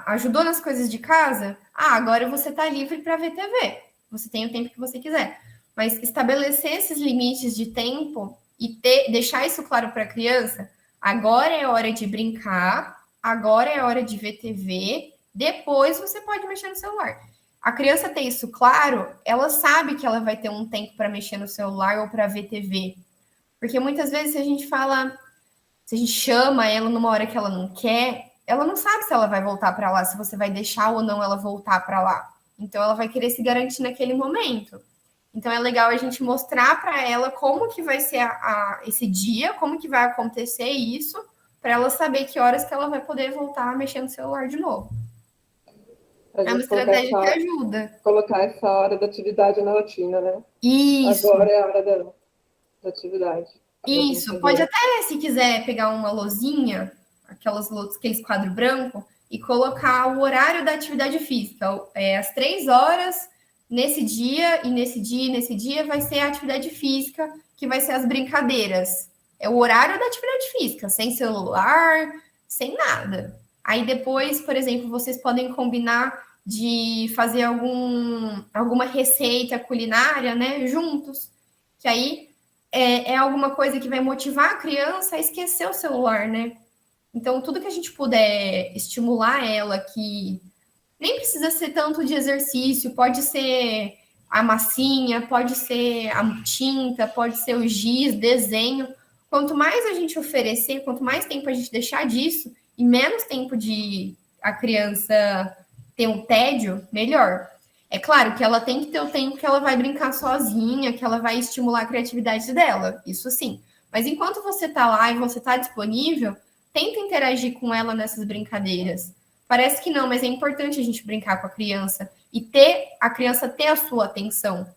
ajudou nas coisas de casa? Agora você está livre para ver TV. Você tem o tempo que você quiser. Mas estabelecer esses limites de tempo e deixar isso claro para a criança, agora é hora de brincar, agora é hora de ver TV, depois você pode mexer no celular. A criança ter isso claro, ela sabe que ela vai ter um tempo para mexer no celular ou para ver TV. Porque muitas vezes se a gente chama ela numa hora que ela não quer, ela não sabe se ela vai voltar para lá, se você vai deixar ou não ela voltar para lá. Então ela vai querer se garantir naquele momento. Então é legal a gente mostrar para ela como que vai ser esse dia, como que vai acontecer isso, para ela saber que horas que ela vai poder voltar a mexer no celular de novo. É uma estratégia que ajuda. Colocar essa hora da atividade na rotina, né? Isso. Agora é a hora da atividade. Isso. Pode até, se quiser, pegar uma lousinha, aqueles quadro branco, e colocar o horário da atividade física. Às 3 horas, nesse dia, e nesse dia, e nesse dia, vai ser a atividade física, que vai ser as brincadeiras. É o horário da atividade física, sem celular, sem nada. Aí depois, por exemplo, vocês podem combinar de fazer alguma receita culinária, né, juntos. Que aí é alguma coisa que vai motivar a criança a esquecer o celular, né? Então, tudo que a gente puder estimular ela, que nem precisa ser tanto de exercício, pode ser a massinha, pode ser a tinta, pode ser o giz, desenho. Quanto mais a gente oferecer, quanto mais tempo a gente deixar disso, e menos tempo de a criança ter um tédio, melhor. É claro que ela tem que ter o tempo que ela vai brincar sozinha, que ela vai estimular a criatividade dela, isso sim. Mas enquanto você está lá e você está disponível, tenta interagir com ela nessas brincadeiras. Parece que não, mas é importante a gente brincar com a criança e a criança ter a sua atenção.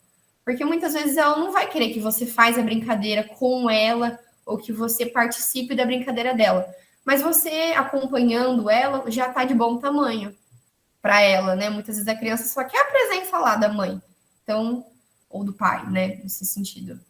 Porque muitas vezes ela não vai querer que você faça a brincadeira com ela ou que você participe da brincadeira dela. Mas você acompanhando ela já está de bom tamanho para ela, né? Muitas vezes a criança só quer a presença lá da mãe. Então, ou do pai, né, nesse sentido.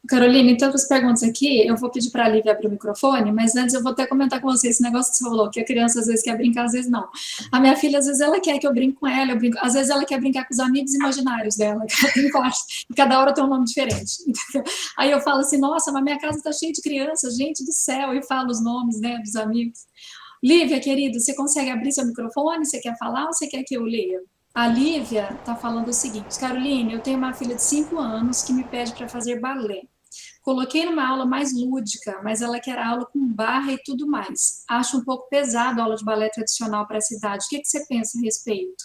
Carolina, então, as perguntas aqui, eu vou pedir para a Lívia abrir o microfone, mas antes eu vou até comentar com você esse negócio que você falou, que a criança às vezes quer brincar, às vezes não. A minha filha, às vezes, ela quer que eu brinque com ela, às vezes ela quer brincar com os amigos imaginários dela, que ela tem vários, e cada hora tem um nome diferente. Entendeu? Aí eu falo assim, nossa, mas minha casa está cheia de crianças, gente do céu, e falo os nomes, né, dos amigos. Lívia, querida, você consegue abrir seu microfone? Você quer falar ou você quer que eu leia? A Lívia está falando o seguinte, Caroline, eu tenho uma filha de 5 anos que me pede para fazer balé. Coloquei numa aula mais lúdica, mas ela quer aula com barra e tudo mais. Acho um pouco pesado a aula de balé tradicional para essa idade. O que você pensa a respeito?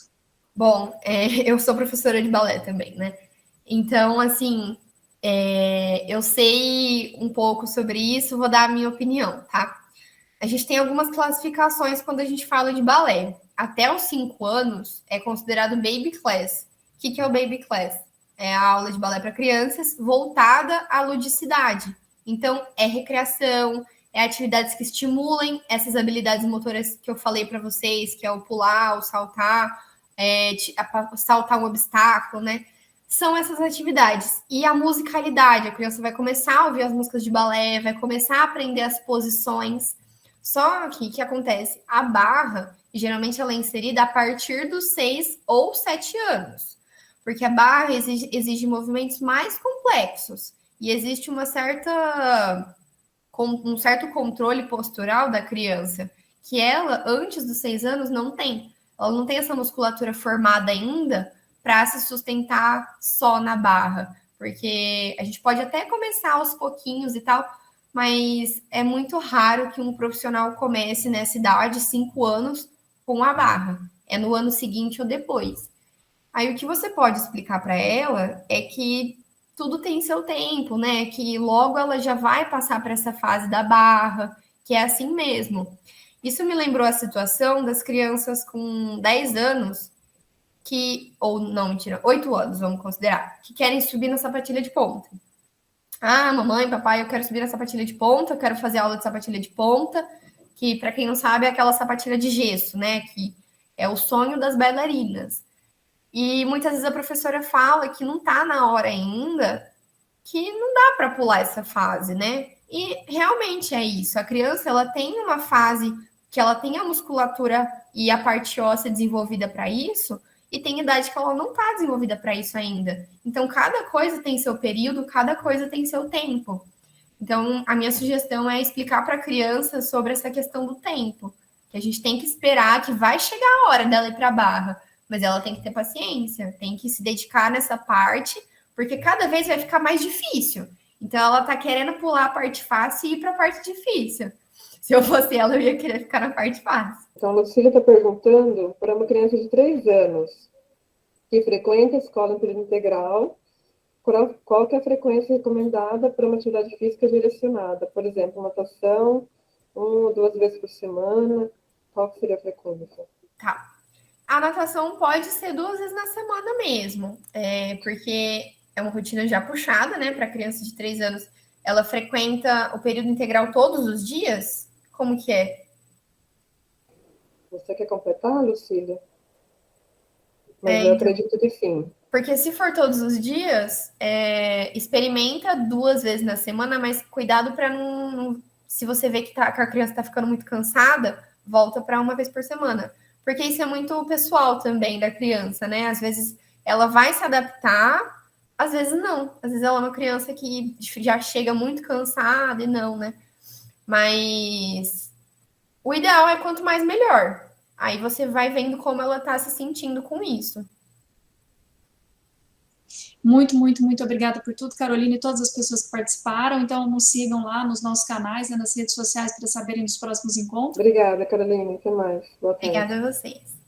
Bom, eu sou professora de balé também, né? Então, assim, eu sei um pouco sobre isso, vou dar a minha opinião, tá? A gente tem algumas classificações quando a gente fala de balé. Até os 5 anos é considerado baby class. O que é o baby class? É a aula de balé para crianças voltada à ludicidade. Então, é recreação, é atividades que estimulem essas habilidades motoras que eu falei para vocês, que é o pular, o saltar, saltar um obstáculo, né? São essas atividades. E a musicalidade, a criança vai começar a ouvir as músicas de balé, vai começar a aprender as posições. Só que o que acontece? A barra, geralmente ela é inserida a partir dos 6 ou 7 anos. Porque a barra exige movimentos mais complexos. E existe um certo controle postural da criança, que ela, antes dos 6 anos, não tem. Ela não tem essa musculatura formada ainda para se sustentar só na barra. Porque a gente pode até começar aos pouquinhos e tal, mas é muito raro que um profissional comece nessa idade, 5 anos, com a barra. É no ano seguinte ou depois. Aí o que você pode explicar para ela é que tudo tem seu tempo, né? Que logo ela já vai passar para essa fase da barra, que é assim mesmo. Isso me lembrou a situação das crianças com 10 anos, ou não, mentira, 8 anos, vamos considerar, que querem subir na sapatilha de ponta. Ah, mamãe, papai, eu quero subir na sapatilha de ponta, eu quero fazer aula de sapatilha de ponta, que, para quem não sabe, é aquela sapatilha de gesso, né? Que é o sonho das bailarinas. E muitas vezes a professora fala que não está na hora ainda, que não dá para pular essa fase, né? E realmente é isso. A criança, ela tem uma fase que ela tem a musculatura e a parte óssea desenvolvida para isso, e tem idade que ela não está desenvolvida para isso ainda. Então, cada coisa tem seu período, cada coisa tem seu tempo. Então, a minha sugestão é explicar para a criança sobre essa questão do tempo, que a gente tem que esperar que vai chegar a hora dela ir para a barra, mas ela tem que ter paciência, tem que se dedicar nessa parte, porque cada vez vai ficar mais difícil. Então, ela tá querendo pular a parte fácil e ir para a parte difícil. Se eu fosse ela, eu ia querer ficar na parte fácil. Então, a Lucília está perguntando para uma criança de 3 anos que frequenta a escola em período integral, qual que é a frequência recomendada para uma atividade física direcionada? Por exemplo, natação, 1 ou 2 vezes por semana, qual que seria a frequência? Tá. A natação pode ser 2 vezes na semana mesmo, porque é uma rotina já puxada, né? Para criança de 3 anos, ela frequenta o período integral todos os dias? Como que é? Você quer completar, Lucília? Mas eu acredito que sim. Porque se for todos os dias, experimenta 2 vezes na semana, mas cuidado para não. Se você vê que a criança está ficando muito cansada, volta para 1 vez por semana. Porque isso é muito pessoal também da criança, né? Às vezes ela vai se adaptar, às vezes não. Às vezes ela é uma criança que já chega muito cansada e não, né? Mas o ideal é quanto mais melhor. Aí você vai vendo como ela está se sentindo com isso. Muito, muito, muito obrigada por tudo, Carolina, e todas as pessoas que participaram. Então, nos sigam lá nos nossos canais, nas redes sociais, para saberem dos próximos encontros. Obrigada, Carolina. Até mais. Boa tarde. Obrigada a vocês.